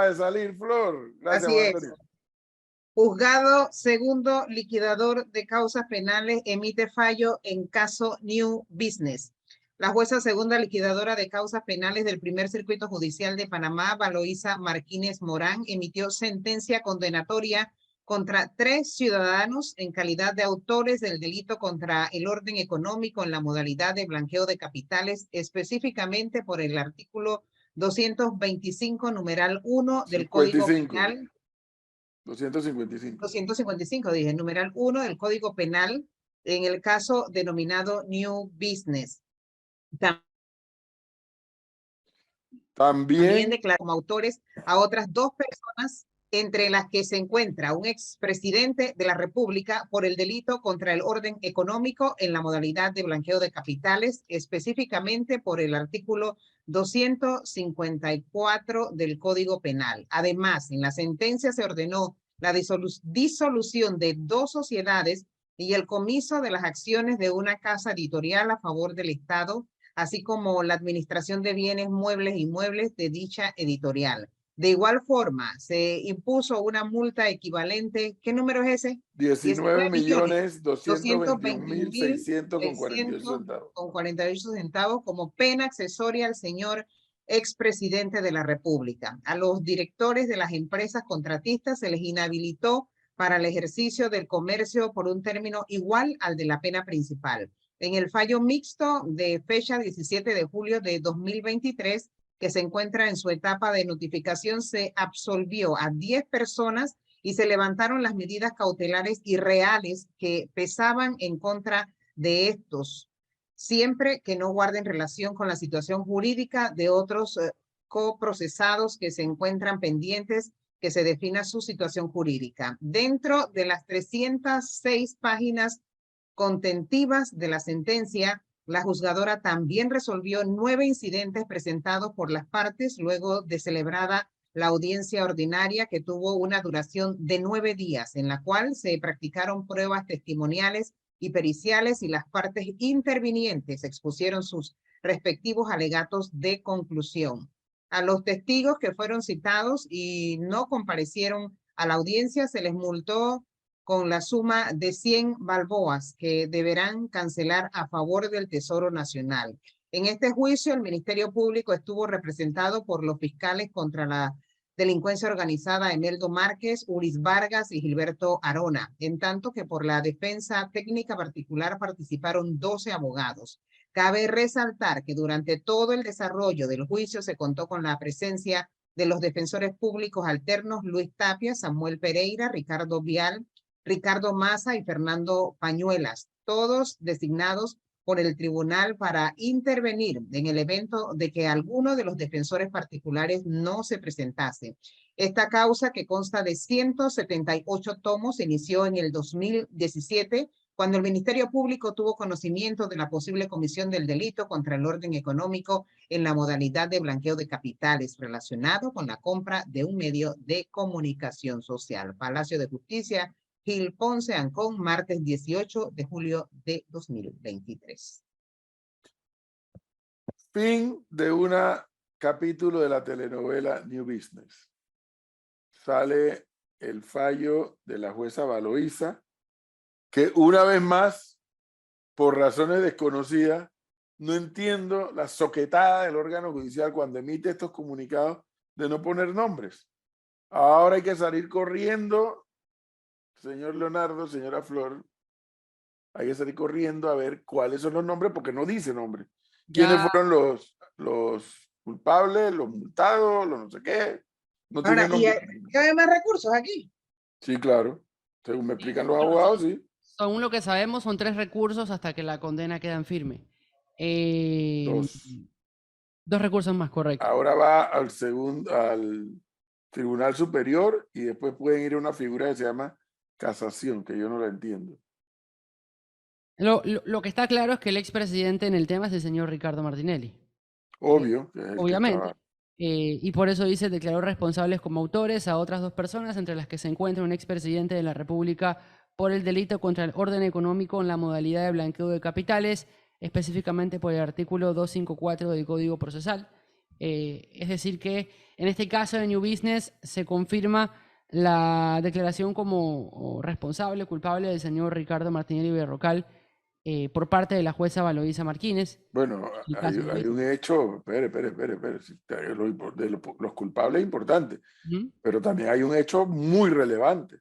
de salir, Flor. Gracias, Así Juan es. Antonio. Juzgado segundo liquidador de causas penales emite fallo en caso New Business. La jueza segunda liquidadora de causas penales del primer circuito judicial de Panamá, Valoisa Martínez Morán, emitió sentencia condenatoria contra 3 ciudadanos en calidad de autores del delito contra el orden económico en la modalidad de blanqueo de capitales, específicamente por el artículo 225, numeral 1 del Código 55. Penal. 255. 255, dije, numeral 1 del Código Penal, en el caso denominado New Business. También declaró como autores a otras 2 personas, entre las que se encuentra un expresidente de la República por el delito contra el orden económico en la modalidad de blanqueo de capitales, específicamente por el artículo 254 del Código Penal. Además, en la sentencia se ordenó la disolución de 2 sociedades y el comiso de las acciones de una casa editorial a favor del Estado, así como la administración de bienes muebles e inmuebles de dicha editorial. De igual forma, se impuso una multa equivalente, ¿qué número es ese? 19.221.600,48 centavos. Con 48 centavos como pena accesoria al señor expresidente de la República. A los directores de las empresas contratistas se les inhabilitó para el ejercicio del comercio por un término igual al de la pena principal. En el fallo mixto de fecha 17 de julio de 2023, que se encuentra en su etapa de notificación, se absolvió a 10 personas y se levantaron las medidas cautelares irreales que pesaban en contra de estos, siempre que no guarden relación con la situación jurídica de otros coprocesados que se encuentran pendientes que se defina su situación jurídica. Dentro de las 306 páginas contentivas de la sentencia, la juzgadora también resolvió 9 incidentes presentados por las partes luego de celebrada la audiencia ordinaria, que tuvo una duración de 9 días, en la cual se practicaron pruebas testimoniales y periciales y las partes intervinientes expusieron sus respectivos alegatos de conclusión. A los testigos que fueron citados y no comparecieron a la audiencia se les multó con la suma de 100 balboas que deberán cancelar a favor del Tesoro Nacional. En este juicio, el Ministerio Público estuvo representado por los fiscales contra la delincuencia organizada Emeldo Márquez, Uris Vargas y Gilberto Arona, en tanto que por la defensa técnica particular participaron 12 abogados. Cabe resaltar que durante todo el desarrollo del juicio se contó con la presencia de los defensores públicos alternos Luis Tapia, Samuel Pereira, Ricardo Vial, Ricardo Massa y Fernando Pañuelas, todos designados por el tribunal para intervenir en el evento de que alguno de los defensores particulares no se presentase. Esta causa, que consta de 178 tomos, se inició en el 2017, cuando el Ministerio Público tuvo conocimiento de la posible comisión del delito contra el orden económico en la modalidad de blanqueo de capitales relacionado con la compra de un medio de comunicación social. Palacio de Justicia, Gil Ponce Ancón, martes 18 de julio de 2023. Fin de un capítulo de la telenovela New Business. Sale el fallo de la jueza Valoisa, que una vez más, por razones desconocidas, no entiendo la soquetada del órgano judicial cuando emite estos comunicados de no poner nombres. Ahora hay que salir corriendo, señor Leonardo, señora Flor, hay que salir corriendo a ver cuáles son los nombres, porque no dice nombre. ¿Quiénes fueron los culpables, los multados, los no sé qué? No Ahora, tiene ¿y nombre. hay más recursos aquí? Sí, claro. Según me explican los abogados, sí. Según lo que sabemos, son 3 recursos hasta que la condena queda en firme. 2 recursos más, correcto. Ahora va al Tribunal Superior y después pueden ir a una figura que se llama casación, que yo no la entiendo. Lo que está claro es que el expresidente en el tema es el señor Ricardo Martinelli. Obvio. Que es el Obviamente. Y por eso dice, declaró responsables como autores a otras 2 personas, entre las que se encuentra un expresidente de la República por el delito contra el orden económico en la modalidad de blanqueo de capitales, específicamente por el artículo 254 del Código Procesal. Es decir que en este caso de New Business se confirma la declaración como responsable, culpable del señor Ricardo Martinelli Berrocal por parte de la jueza Valoisa Martínez. Bueno, El hay, caso New hay un Business. hecho, espere, sí, los culpables es importante, Ujú. pero también hay un hecho muy relevante.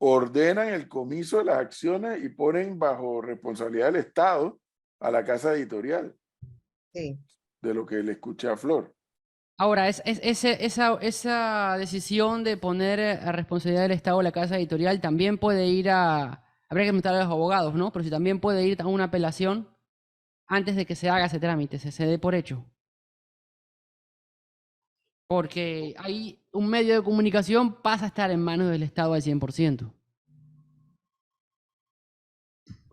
Ordenan el comiso de las acciones y ponen bajo responsabilidad del Estado a la casa editorial, Sí. de lo que le escuché a Flor. Ahora, esa decisión de poner a responsabilidad del Estado la casa editorial también puede ir habría que preguntarle a los abogados, ¿no? Pero si también puede ir a una apelación antes de que se haga ese trámite, se dé por hecho. Porque hay un medio de comunicación pasa a estar en manos del Estado al 100%.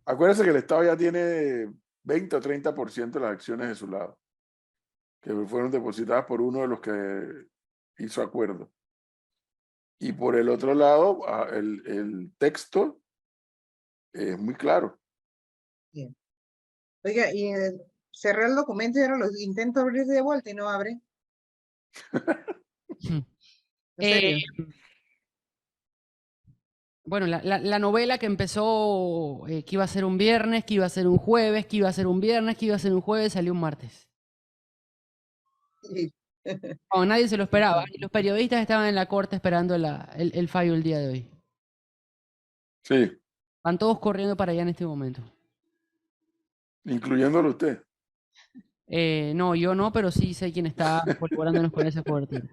Acuérdense que el Estado ya tiene 20 o 30% de las acciones de su lado, que fueron depositadas por uno de los que hizo acuerdo. Y por el otro lado, el texto es muy claro. Bien. Oiga, y cerré el documento y ahora lo intento abrir de vuelta y no abre. En Eh, serio. bueno, la novela que empezó, que iba a ser un viernes, que iba a ser un jueves, que iba a ser un viernes, que iba a ser un jueves, salió un martes. Sí. No, nadie se lo esperaba. Y los periodistas estaban en la corte esperando el fallo el día de hoy. Sí, Van todos corriendo para allá en este momento. incluyéndolo usted. No, yo no, pero sí sé quién está colaborándonos con esa cobertura.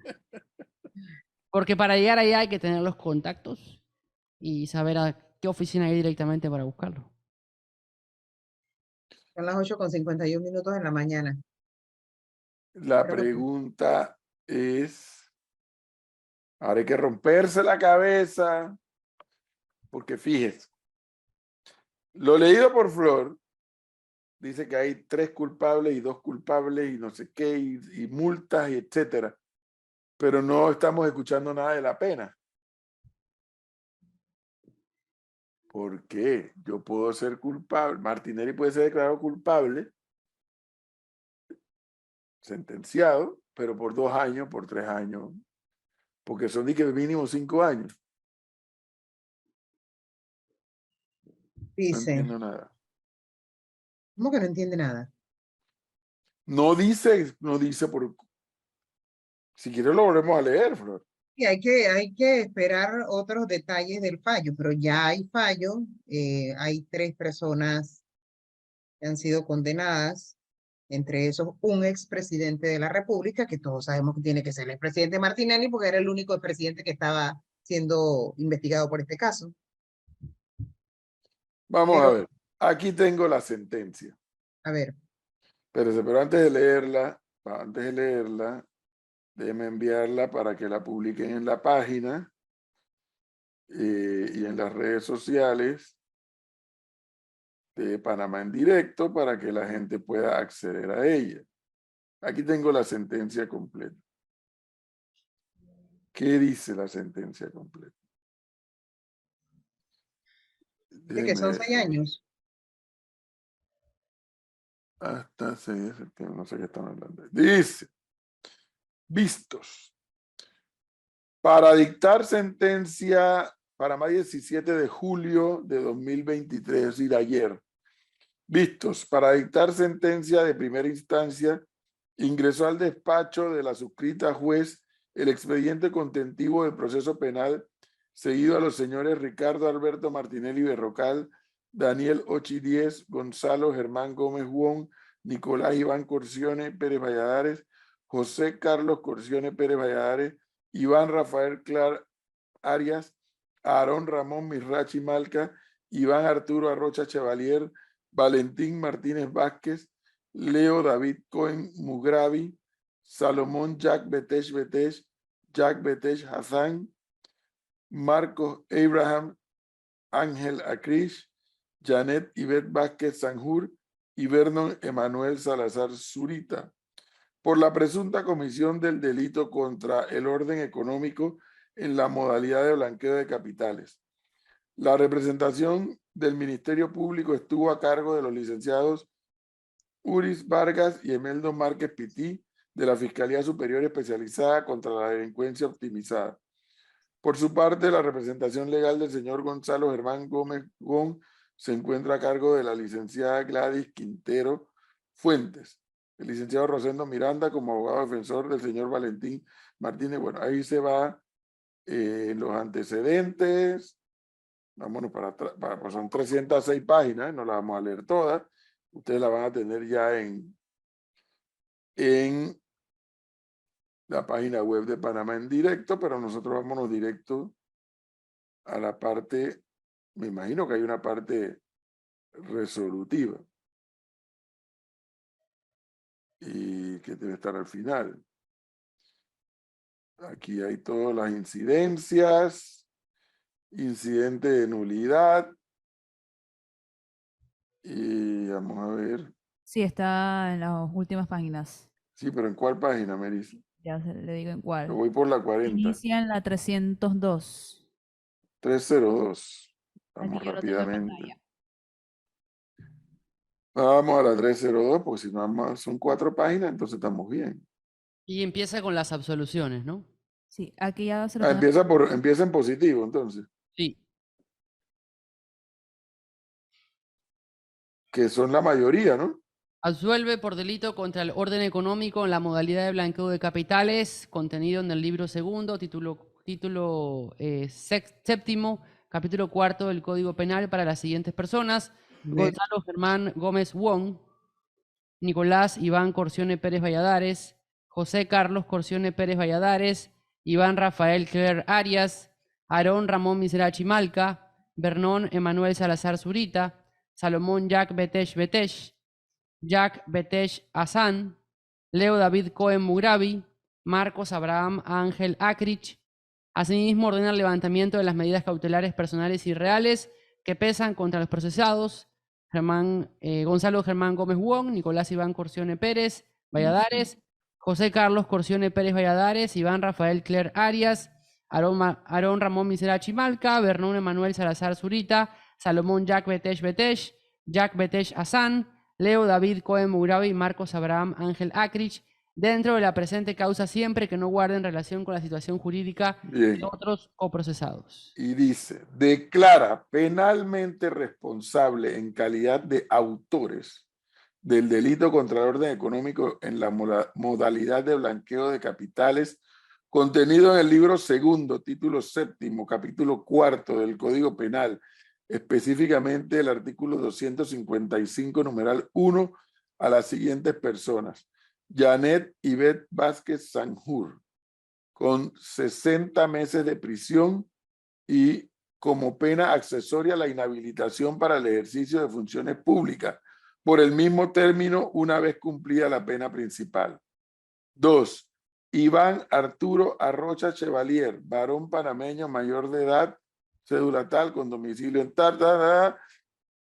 Porque para llegar allá hay que tener los contactos y saber a qué oficina ir directamente para buscarlo. Son las 8:51 de la mañana. La Creo que pregunta es, ahora hay que romperse la cabeza, porque fíjese, lo leído por Flor dice que hay 3 culpables y 2 culpables y no sé qué, y multas y etcétera, pero no estamos escuchando nada de la pena. ¿Por qué? Yo puedo ser culpable, Martinelli puede ser declarado culpable, sentenciado, pero por 2 años, por 3 años, porque son de que mínimo 5 años. No dice, entiendo nada. ¿cómo que no entiende nada? No dice por... Si quieres lo volvemos a leer, Flor. Y hay que esperar otros detalles del fallo, pero ya hay fallo. Hay 3 personas que han sido condenadas, entre esos un expresidente de la República, que todos sabemos que tiene que ser el expresidente Martinelli, porque era el único expresidente que estaba siendo investigado por este caso. Vamos a Pero, ver. Aquí tengo la sentencia. a ver, Espérese, pero antes de leerla, déjeme enviarla para que la publiquen en la página y en las redes sociales de Panamá en Directo para que la gente pueda acceder a ella. Aquí tengo la sentencia completa. ¿Qué dice la sentencia completa? de que son 6 años. Hasta 6 de septiembre, no sé qué están hablando. Dice, vistos. Para dictar sentencia para más 17 de julio de 2023, es decir, ayer. Vistos, para dictar sentencia de primera instancia, ingresó al despacho de la suscrita juez el expediente contentivo del proceso penal seguido a los señores Ricardo Alberto Martinelli Berrocal, Daniel Ochi Díez, Gonzalo Germán Gómez Wong, Nicolás Iván Corcione Pérez Valladares, José Carlos Corcione Pérez Valladares, Iván Rafael Clar Arias, Aarón Ramón Mirrachi Malca, Iván Arturo Arrocha Chevalier, Valentín Martínez Vázquez, Leo David Cohen Mugravi, Salomón Jack Betesh, Jack Betesh Hassan, Marcos Abraham Ángel Acrish, Janet Ivette Vázquez Sanjur y Vernon Emanuel Salazar Zurita, por la presunta comisión del delito contra el orden económico en la modalidad de blanqueo de capitales. La representación del Ministerio Público estuvo a cargo de los licenciados Uris Vargas y Emeldo Márquez Pití, de la Fiscalía Superior Especializada contra la Delincuencia Optimizada. Por su parte, la representación legal del señor Gonzalo Germán Gómez Wong se encuentra a cargo de la licenciada Gladys Quintero Fuentes, el licenciado Rosendo Miranda como abogado defensor del señor Valentín Martínez. Bueno, ahí se va los antecedentes. Vámonos para atrás, pues son 306 páginas, no las vamos a leer todas. Ustedes la van a tener ya en la página web de Panamá en directo, pero nosotros vámonos directo a la parte, me imagino que hay una parte resolutiva y que debe estar al final. Aquí hay todas las incidencias, incidente de nulidad y vamos a ver. Sí, está en las últimas páginas. Sí, pero ¿en cuál página, Melissa? Ya le digo en Yo cuál. voy por la 40. Inicia en la 302. 302. Aquí Vamos yo lo tengo en rápidamente. pantalla. Vamos a la 302, porque si no son 4 páginas, entonces estamos bien. Y empieza con las absoluciones, ¿no? Sí, aquí ya se lo tengo. Empieza en positivo, entonces. Sí. Que son la mayoría, ¿no? Absuelve por delito contra el orden económico en la modalidad de blanqueo de capitales, contenido en el libro segundo, título séptimo, capítulo cuarto del Código Penal para las siguientes personas: Gonzalo Germán Gómez Wong, Nicolás Iván Corcione Pérez Valladares, José Carlos Corcione Pérez Valladares, Iván Rafael Cler Arias, Aarón Ramón Miserachi Malca, Bernón Emanuel Salazar Zurita, Salomón Jack Betesh Betesh, Jack Betesh Hassan, Leo David Cohen Mugravi, Marcos Abraham Ángel Acrich. Asimismo, ordena el levantamiento de las medidas cautelares personales y reales que pesan contra los procesados Gonzalo Germán Gómez Wong, Nicolás Iván Corcione Pérez Valladares, José Carlos Corcione Pérez Valladares, Iván Rafael Cler Arias, Aarón Ramón Miserachi Malca, Bernón Emanuel Salazar Zurita, Salomón Jack Betesh Betesh, Jack Betesh Hassan, Leo David Cohen Mugravi y Marcos Abraham Ángel Acrich, dentro de la presente causa siempre que no guarden relación con la situación jurídica de otros coprocesados. Y dice, declara penalmente responsable en calidad de autores del delito contra el orden económico en la modalidad de blanqueo de capitales contenido en el libro segundo, título séptimo, capítulo cuarto del Código Penal, específicamente el artículo 255, numeral 1, a las siguientes personas: Janet Ivette Vázquez Sanjur, con 60 meses de prisión y como pena accesoria la inhabilitación para el ejercicio de funciones públicas por el mismo término una vez cumplida la pena principal. 2. Iván Arturo Arrocha Chevalier, varón panameño mayor de edad, cédula tal, con domicilio en tal,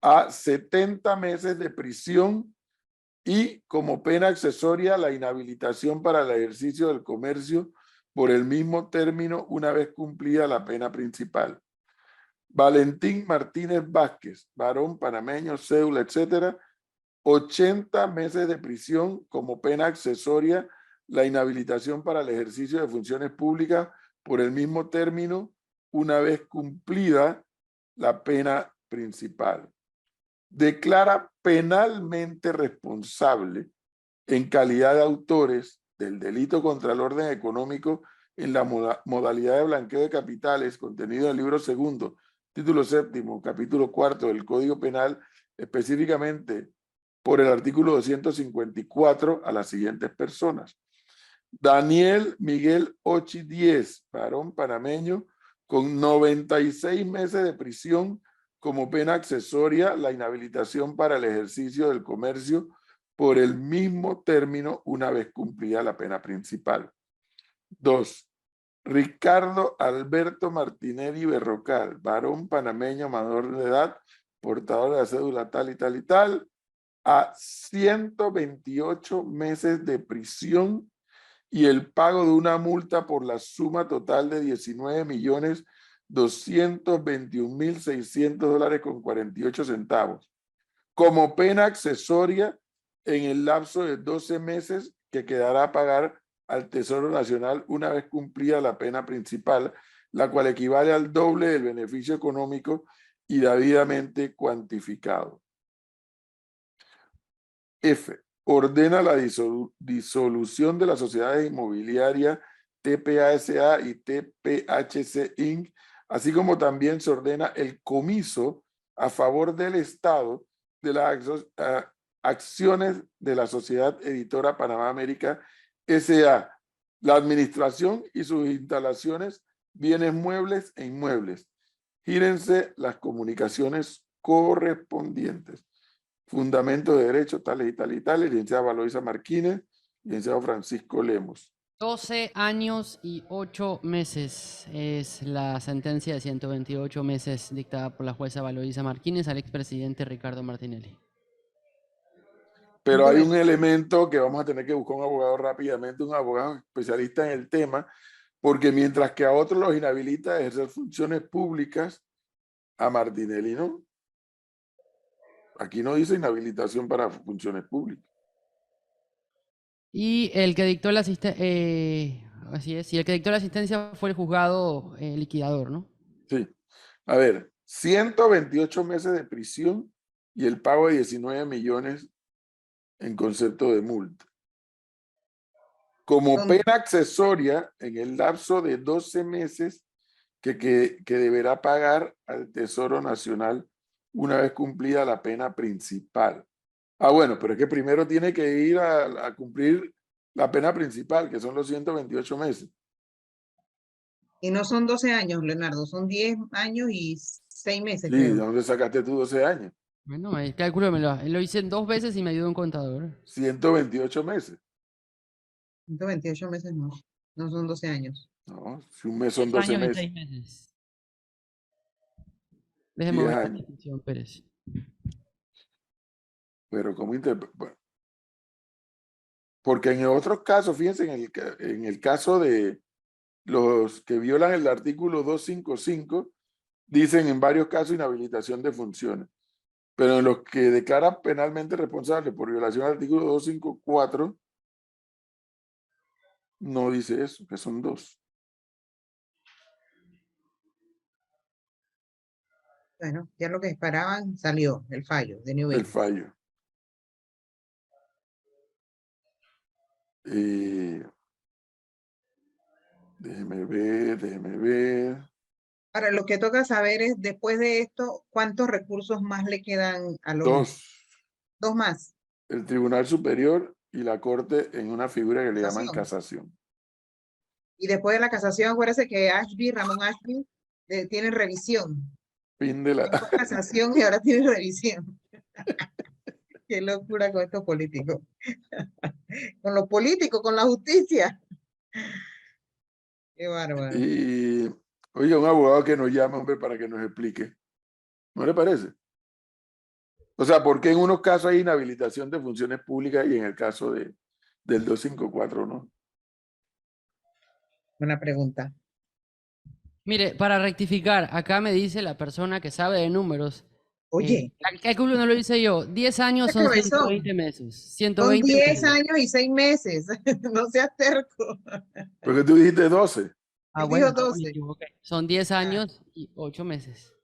a 70 meses de prisión y como pena accesoria la inhabilitación para el ejercicio del comercio por el mismo término una vez cumplida la pena principal. Valentín Martínez Vázquez, varón panameño, cédula, etcétera, 80 meses de prisión como pena accesoria la inhabilitación para el ejercicio de funciones públicas por el mismo término una vez cumplida la pena principal. Declara penalmente responsable en calidad de autores del delito contra el orden económico en la modalidad de blanqueo de capitales contenido en el libro segundo, título séptimo, capítulo cuarto del Código Penal, específicamente por el artículo 254 a las siguientes personas: Daniel Miguel Ochi 10, varón panameño, con 96 meses de prisión como pena accesoria la inhabilitación para el ejercicio del comercio por el mismo término una vez cumplida la pena principal. 2. Ricardo Alberto Martinelli Berrocal, varón panameño mayor de edad, portador de la cédula tal y tal y tal, a 128 meses de prisión y el pago de una multa por la suma total de $19.221.600.48 como pena accesoria en el lapso de 12 meses que quedará a pagar al Tesoro Nacional una vez cumplida la pena principal, la cual equivale al doble del beneficio económico y debidamente cuantificado. F. Ordena la disolución de las sociedades inmobiliarias TPA-SA y TPHC Inc., así como también se ordena el comiso a favor del Estado de las acciones de la Sociedad Editora Panamá América S.A., la administración y sus instalaciones, bienes muebles e inmuebles. Gírense las comunicaciones correspondientes. Fundamento de Derecho, tales y tales y tales, licenciada Valoisa Martínez, licenciado Francisco Lemos. 12 años y 8 meses es la sentencia de 128 meses dictada por la jueza Valoisa Martínez al expresidente Ricardo Martinelli. Pero hay un elemento que vamos a tener que buscar un abogado rápidamente, un abogado especialista en el tema, porque mientras que a otros los inhabilita de ejercer funciones públicas, a Martinelli no. Aquí no dice inhabilitación para funciones públicas. Y el que dictó la así es, y el que dictó la asistencia fue el juzgado liquidador, ¿no? Sí. A ver, 128 meses de prisión y el pago de 19 millones en concepto de multa. Como pena accesoria en el lapso de 12 meses que deberá pagar al Tesoro Nacional una vez cumplida la pena principal. Ah, bueno, pero es que primero tiene que ir a cumplir la pena principal, que son los 128 meses. Y no son 12 años, Leonardo, son 10 años y 6 meses, Sí, ¿de creo. dónde sacaste tú 12 años? Bueno, el cálculo lo hice 2 veces y me ayudó un contador. 128 meses. 128 meses no, no son 12 años. No, si un mes son 10 12 años y meses. 6 meses. Déjeme 10 ver la años. definición, Pérez. Pero ¿cómo bueno, porque en otros casos, fíjense, en el caso de los que violan el artículo 255, dicen en varios casos inhabilitación de funciones. Pero en los que declaran penalmente responsable por violación al artículo 254, no dice eso, que son 2. Bueno, ya lo que esperaban salió, el fallo de New El Business. fallo. Déjeme ver. Ahora, lo que toca saber es, después de esto, ¿cuántos recursos más le quedan a los 2. 2 más? El Tribunal Superior y la Corte en una figura que le llaman casación. Y después de la casación, acuérdese que Ramón Ashby, tienen revisión. Fin de la... Fue casación y ahora tiene revisión. Qué locura con estos políticos. Con los políticos, con la justicia. Qué bárbaro. Y, oye, un abogado que nos llame, hombre, para que nos explique. ¿No le parece? O sea, ¿por qué en unos casos hay inhabilitación de funciones públicas y en el caso del 254 no? Buena pregunta. Mire, para rectificar, acá me dice la persona que sabe de números. Oye, El cálculo no lo hice yo. 10 años qué son cabezón. 120 meses. Son 120 10 meses. años y 6 meses. No seas terco. Porque tú dijiste 12. Ah, Él bueno, dijo no, me 12. equivoqué. Son 10 Ah, años y 8 meses.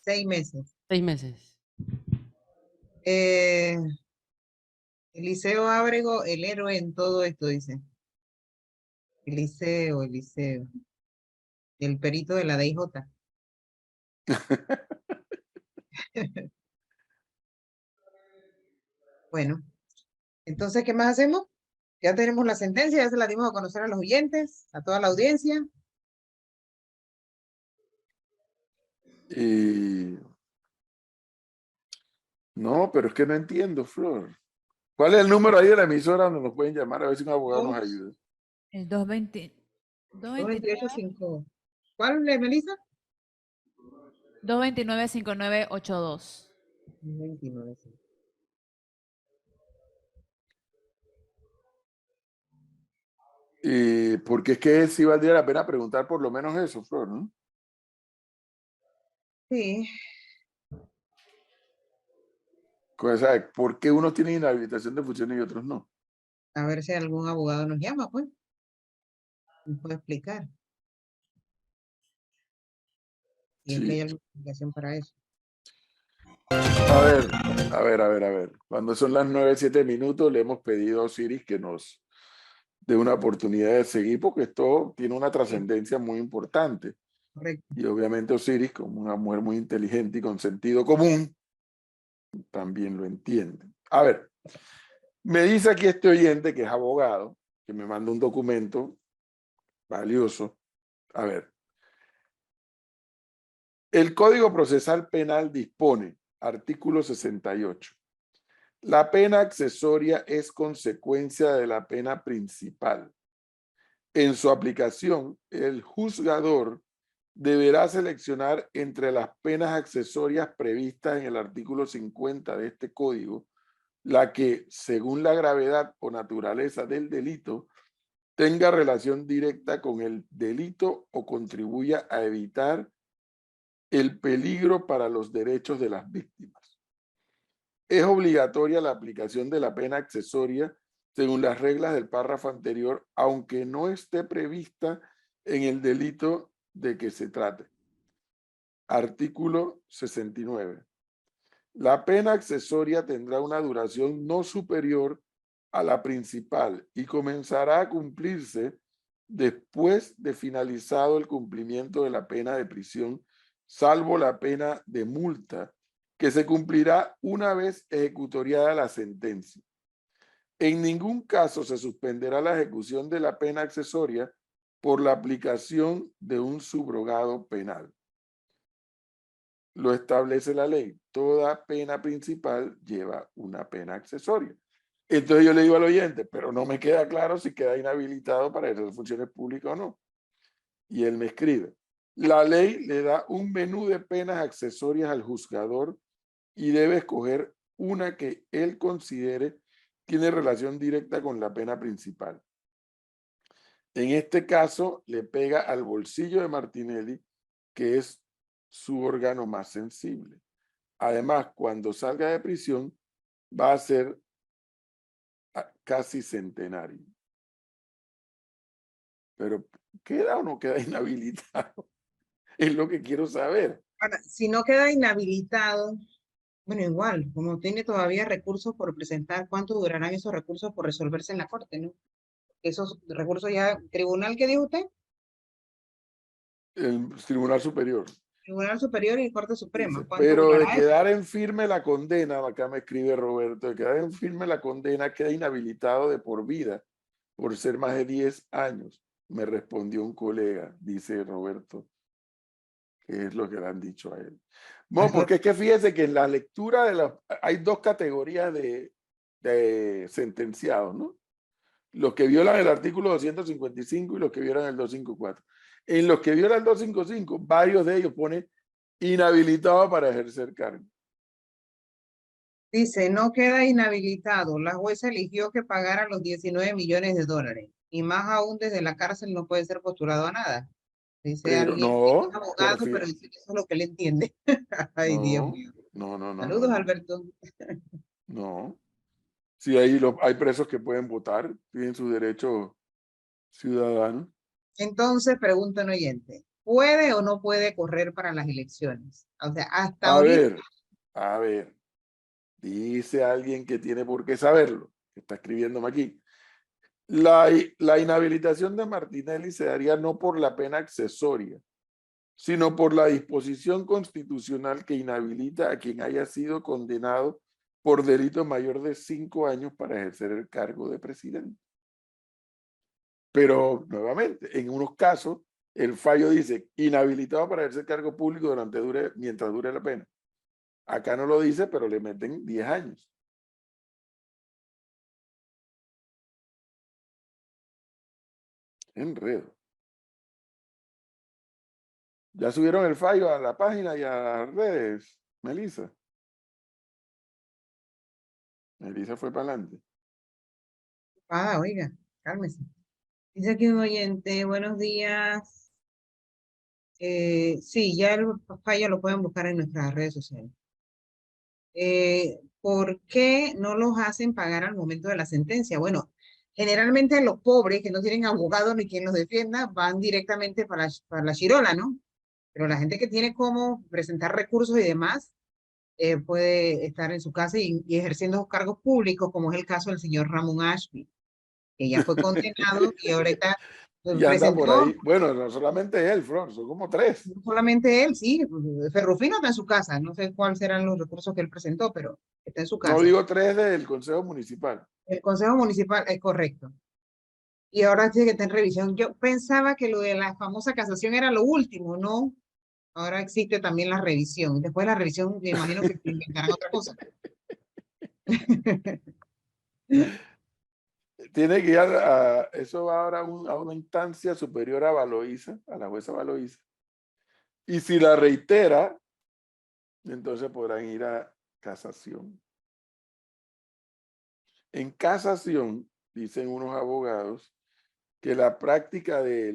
6 meses. 6 meses. Eliseo Ábrego, el héroe en todo esto, dice. Eliseo. El perito de la DIJ. Bueno, entonces, ¿qué más hacemos? Ya tenemos la sentencia, ya se la dimos a conocer a los oyentes, a toda la audiencia. Y... No, pero es que no entiendo, Flor. ¿Cuál es el número ahí de la emisora donde nos pueden llamar? A ver si un abogado nos ayuda. El 229 228.5. ¿Cuál es, Melissa? 5982. 29. Porque es que sí valdría la pena preguntar por lo menos eso, Flor, ¿no? Sí, O sea, ¿por qué unos tienen inhabilitación de funciones y otros no? A ver si algún abogado nos llama, pues. Nos puede explicar. Y es que hay Sí. alguna explicación para eso. A ver. Cuando son las 9:07 le hemos pedido a Osiris que nos dé una oportunidad de seguir porque esto tiene una trascendencia muy importante. Correcto. Y obviamente Osiris, como una mujer muy inteligente y con sentido común, también lo entiende. A ver, me dice aquí este oyente que es abogado, que me manda un documento valioso. A ver, el Código Procesal Penal dispone, artículo 68. La pena accesoria es consecuencia de la pena principal. En su aplicación, el juzgador deberá seleccionar entre las penas accesorias previstas en el artículo 50 de este código, la que, según la gravedad o naturaleza del delito, tenga relación directa con el delito o contribuya a evitar el peligro para los derechos de las víctimas. Es obligatoria la aplicación de la pena accesoria según las reglas del párrafo anterior, aunque no esté prevista en el delito de que se trate. Artículo 69. La pena accesoria tendrá una duración no superior a la principal y comenzará a cumplirse después de finalizado el cumplimiento de la pena de prisión, salvo la pena de multa, que se cumplirá una vez ejecutoriada la sentencia. En ningún caso se suspenderá la ejecución de la pena accesoria por la aplicación de un subrogado penal. Lo establece la ley. Toda pena principal lleva una pena accesoria. Entonces yo le digo al oyente, pero no me queda claro si queda inhabilitado para ejercer funciones públicas o no. Y él me escribe, la ley le da un menú de penas accesorias al juzgador y debe escoger una que él considere tiene relación directa con la pena principal. En este caso, le pega al bolsillo de Martinelli, que es su órgano más sensible. Además, cuando salga de prisión, va a ser casi centenario. Pero, ¿queda o no queda inhabilitado? Es lo que quiero saber. Ahora, si no queda inhabilitado, bueno, igual, como tiene todavía recursos por presentar, ¿cuánto durarán esos recursos por resolverse en la corte, no? Esos recursos ya, ¿tribunal qué dijo usted? El Tribunal Superior. Tribunal Superior y Corte Suprema. Dice, ¿Cuánto pero de durará eso? quedar en firme la condena, acá me escribe Roberto, de quedar en firme la condena queda inhabilitado de por vida por ser más de 10 años. Me respondió un colega, dice Roberto, que es lo que le han dicho a él. No, porque es que fíjese que en la lectura de los, hay dos categorías de sentenciados, ¿no? Los que violan el artículo 255 y los que violan el 254. En los que violan el 255, varios de ellos ponen inhabilitado para ejercer cargo. Dice, no queda inhabilitado. La jueza eligió que pagara los 19 millones de dólares. Y más aún desde la cárcel no puede ser postulado a nada. Dice Pero alguien que es no, abogado, pero dice que eso es lo que él entiende. Ay, Dios mío. Saludos, Alberto. No. Sí, hay presos que pueden votar, tienen su derecho ciudadano. Entonces, pregunta un oyente, ¿puede o no puede correr para las elecciones? O sea, hasta ahorita. A ver, dice alguien que tiene por qué saberlo, que está escribiéndome aquí. La inhabilitación de Martinelli se daría no por la pena accesoria, sino por la disposición constitucional que inhabilita a quien haya sido condenado por delito mayor de 5 años para ejercer el cargo de presidente. Pero, nuevamente, en unos casos, el fallo dice inhabilitado para ejercer cargo público mientras dure la pena. Acá no lo dice, pero le meten 10 años. Enredo. Ya subieron el fallo a la página y a las redes, Melissa. Melissa fue para adelante. Ah, oiga, cálmese. Dice aquí un oyente, buenos días. Sí, ya el fallo lo pueden buscar en nuestras redes sociales. ¿Por qué no los hacen pagar al momento de la sentencia? Bueno, Generalmente los pobres que no tienen abogado ni quien los defienda van directamente para la chirola, ¿no? Pero la gente que tiene cómo presentar recursos y demás puede estar en su casa y ejerciendo los cargos públicos, como es el caso del señor Ramón Ashby, que ya fue condenado y ahorita Y anda por presentó, ahí. Bueno, no solamente él, Flor, son como 3. no solamente él, sí, Ferrufino está en su casa, no sé cuáles serán los recursos que él presentó, pero está en su No casa. digo 3 del Consejo Municipal. El Consejo Municipal es correcto. Y ahora tiene que estar en revisión. Yo pensaba que lo de la famosa casación era lo último, ¿no? Ahora existe también la revisión. Después de la revisión, me imagino que inventarán otra cosa. Tiene que ir eso va ahora a una instancia superior a Valoíza, a la jueza Valoíza. Y si la reitera, entonces podrán ir a casación. En casación, dicen unos abogados, que la práctica de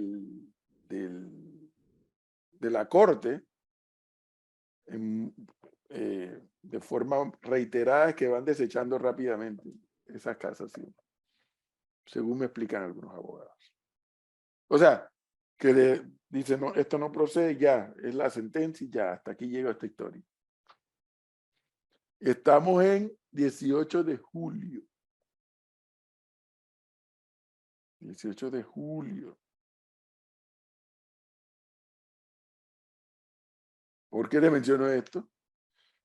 la corte, de forma reiterada, es que van desechando rápidamente esas casaciones, según me explican algunos abogados. O sea, que dicen, no, esto no procede, ya, es la sentencia y ya, hasta aquí llega esta historia. Estamos en 18 de julio. 18 de julio. ¿Por qué le menciono esto?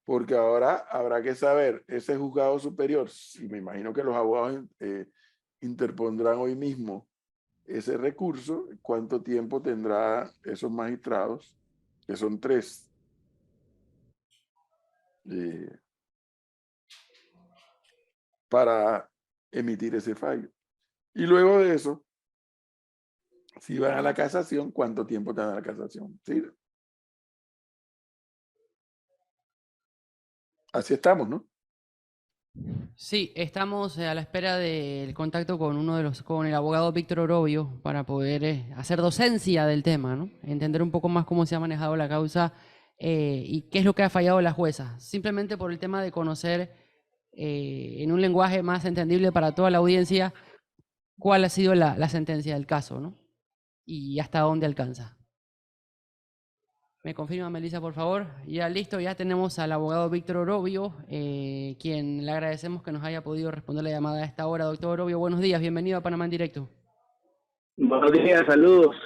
Porque ahora habrá que saber, ese juzgado superior, y me imagino que los abogados interpondrán hoy mismo ese recurso, cuánto tiempo tendrá esos magistrados, que son 3, para emitir ese fallo. Y luego de eso, si van a la casación, ¿cuánto tiempo te da la casación? ¿Sí? Así estamos, ¿no? Sí, estamos a la espera del contacto con con el abogado Víctor Orobio para poder hacer docencia del tema, ¿no? Entender un poco más cómo se ha manejado la causa y qué es lo que ha fallado la jueza. Simplemente por el tema de conocer en un lenguaje más entendible para toda la audiencia cuál ha sido la sentencia del caso, ¿no? Y hasta dónde alcanza. ¿Me confirma, Melissa, por favor? Ya listo, ya tenemos al abogado Víctor Orobio, quien le agradecemos que nos haya podido responder la llamada a esta hora. Doctor Orobio, buenos días, bienvenido a Panamá en Directo. Buenos días, saludos.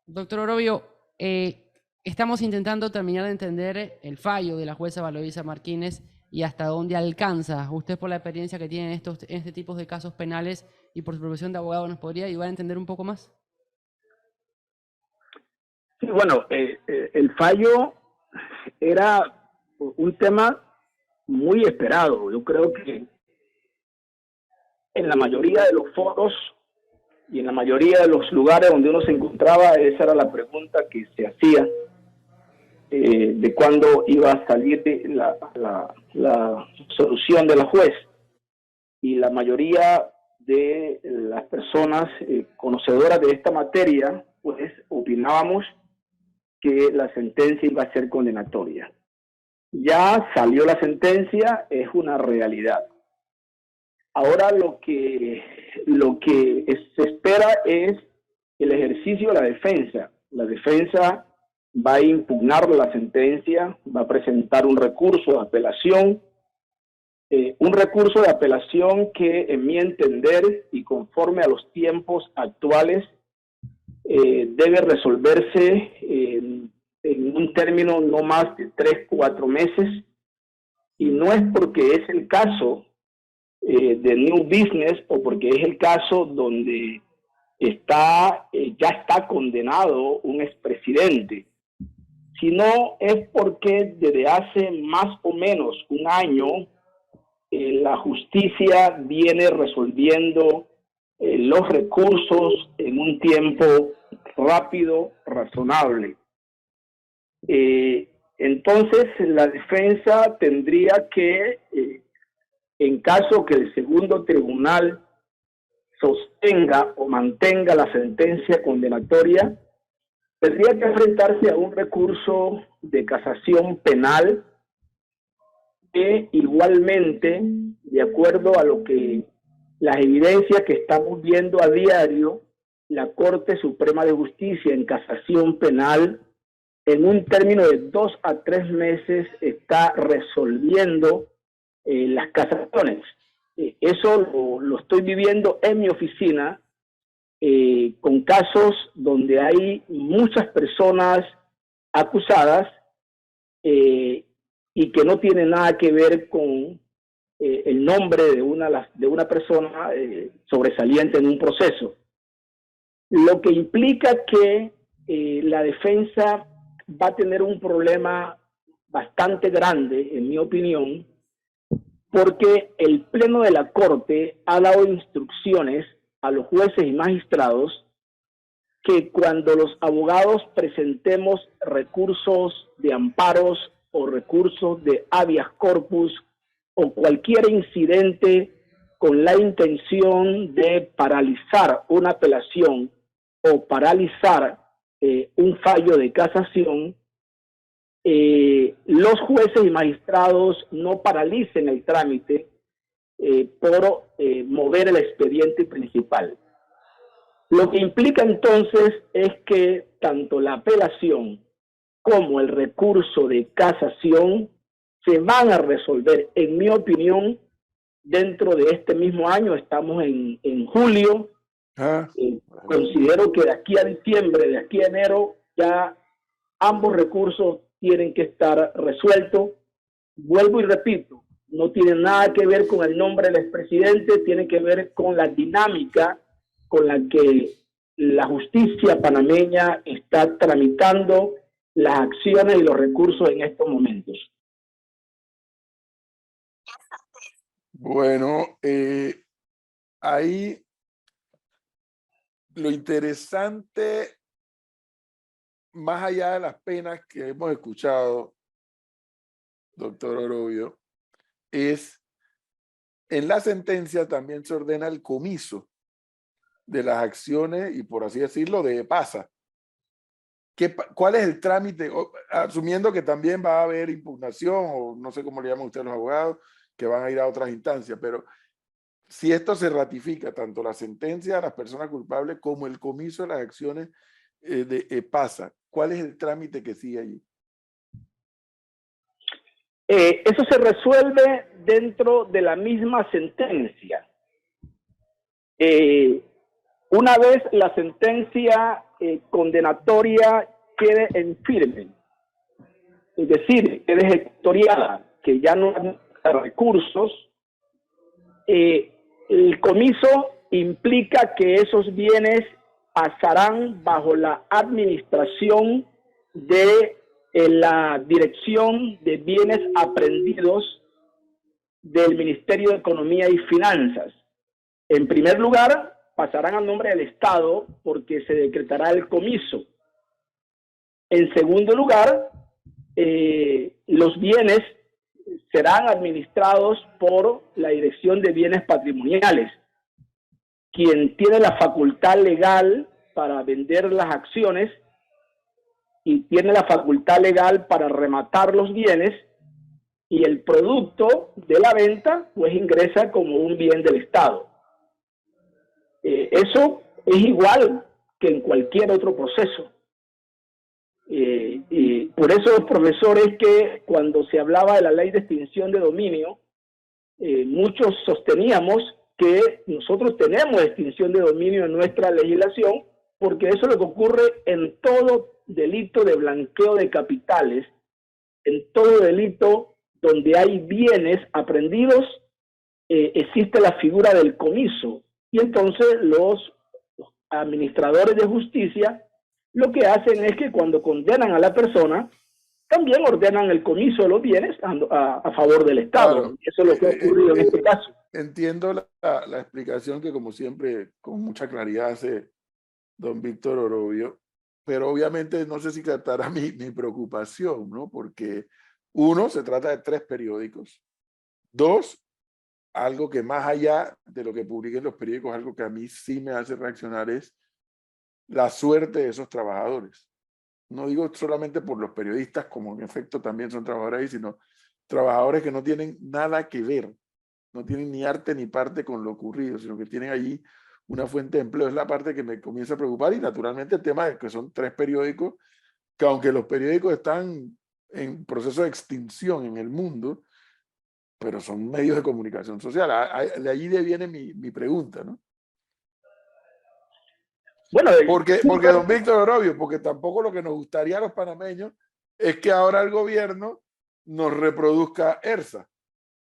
Doctor Orobio, estamos intentando terminar de entender el fallo de la jueza Valoíza Martínez y hasta dónde alcanza. Usted, por la experiencia que tiene en este tipo de casos penales y por su profesión de abogado, ¿nos podría ayudar a entender un poco más? Sí, bueno, el fallo era un tema muy esperado. Yo creo que en la mayoría de los foros y en la mayoría de los lugares donde uno se encontraba, esa era la pregunta que se hacía de cuándo iba a salir la solución de la juez. Y la mayoría de las personas conocedoras de esta materia, pues opinábamos que la sentencia iba a ser condenatoria. Ya salió la sentencia, es una realidad. Ahora lo que se espera es el ejercicio de la defensa. La defensa va a impugnar la sentencia, va a presentar un recurso de apelación, que, en mi entender y conforme a los tiempos actuales, debe resolverse en un término no más de 3-4 meses, y no es porque es el caso de New Business o porque es el caso donde ya está condenado un expresidente, sino es porque desde hace más o menos un año la justicia viene resolviendo los recursos en un tiempo rápido, razonable. Entonces, la defensa tendría que, en caso que el segundo tribunal sostenga o mantenga la sentencia condenatoria, tendría que enfrentarse a un recurso de casación penal que igualmente, de acuerdo a lo que las evidencias que estamos viendo a diario, la Corte Suprema de Justicia en casación penal, en un término de 2 a 3 meses, está resolviendo las casaciones. Eso lo estoy viviendo en mi oficina, con casos donde hay muchas personas acusadas y que no tienen nada que ver con el nombre de una persona sobresaliente en un proceso. Lo que implica que la defensa va a tener un problema bastante grande, en mi opinión, porque el Pleno de la Corte ha dado instrucciones a los jueces y magistrados que cuando los abogados presentemos recursos de amparos o recursos de habeas corpus o cualquier incidente con la intención de paralizar una apelación o paralizar un fallo de casación, los jueces y magistrados no paralicen el trámite por mover el expediente principal. Lo que implica entonces es que tanto la apelación como el recurso de casación se van a resolver, en mi opinión, dentro de este mismo año. Estamos en julio. Considero que de aquí a diciembre, de aquí a enero, ya ambos recursos tienen que estar resueltos. Vuelvo y repito, no tiene nada que ver con el nombre del expresidente, tiene que ver con la dinámica con la que la justicia panameña está tramitando las acciones y los recursos en estos momentos. Bueno, ahí lo interesante, más allá de las penas que hemos escuchado, doctor Orobio, es en la sentencia también se ordena el comiso de las acciones y, por así decirlo, de EPASA. ¿Cuál es el trámite? Asumiendo que también va a haber impugnación, o no sé cómo le llaman ustedes los abogados, que van a ir a otras instancias, pero si esto se ratifica, tanto la sentencia a las personas culpables como el comiso de las acciones de EPASA, ¿cuál es el trámite que sigue allí? Eso se resuelve dentro de la misma sentencia. Una vez la sentencia condenatoria quede en firme, es decir, quede ejecutoriada, que ya no hay recursos, el comiso implica que esos bienes pasarán bajo la administración de la Dirección de Bienes Aprehendidos del Ministerio de Economía y Finanzas. En primer lugar, pasarán a nombre del Estado porque se decretará el comiso. En segundo lugar, los bienes serán administrados por la Dirección de Bienes Patrimoniales, quien tiene la facultad legal para vender las acciones y tiene la facultad legal para rematar los bienes, y el producto de la venta pues ingresa como un bien del Estado. Eso es igual que en cualquier otro proceso. Y por eso, profesores, que cuando se hablaba de la ley de extinción de dominio, muchos sosteníamos que nosotros tenemos extinción de dominio en nuestra legislación, porque eso es lo que ocurre en todo delito de blanqueo de capitales, en todo delito donde hay bienes aprehendidos, existe la figura del comiso. Y entonces los administradores de justicia lo que hacen es que cuando condenan a la persona, también ordenan el comiso de los bienes a favor del Estado. Claro. Eso es lo que ha ocurrido en este caso. Entiendo la explicación que, como siempre, con mucha claridad hace don Víctor Orobio, pero obviamente no sé si captará mi preocupación, ¿no? Porque uno, se trata de 3 periódicos. 2, algo que más allá de lo que publiquen los periódicos, algo que a mí sí me hace reaccionar es la suerte de esos trabajadores. No digo solamente por los periodistas, como en efecto también son trabajadores ahí, sino trabajadores que no tienen nada que ver no tienen ni arte ni parte con lo ocurrido, sino que tienen allí una fuente de empleo. Es la parte que me comienza a preocupar y naturalmente el tema de que son 3 periódicos, que aunque los periódicos están en proceso de extinción en el mundo, pero son medios de comunicación social. De allí viene mi pregunta, ¿no? Bueno, Porque don Víctor Orobio, porque tampoco lo que nos gustaría a los panameños es que ahora el gobierno nos reproduzca ERSA,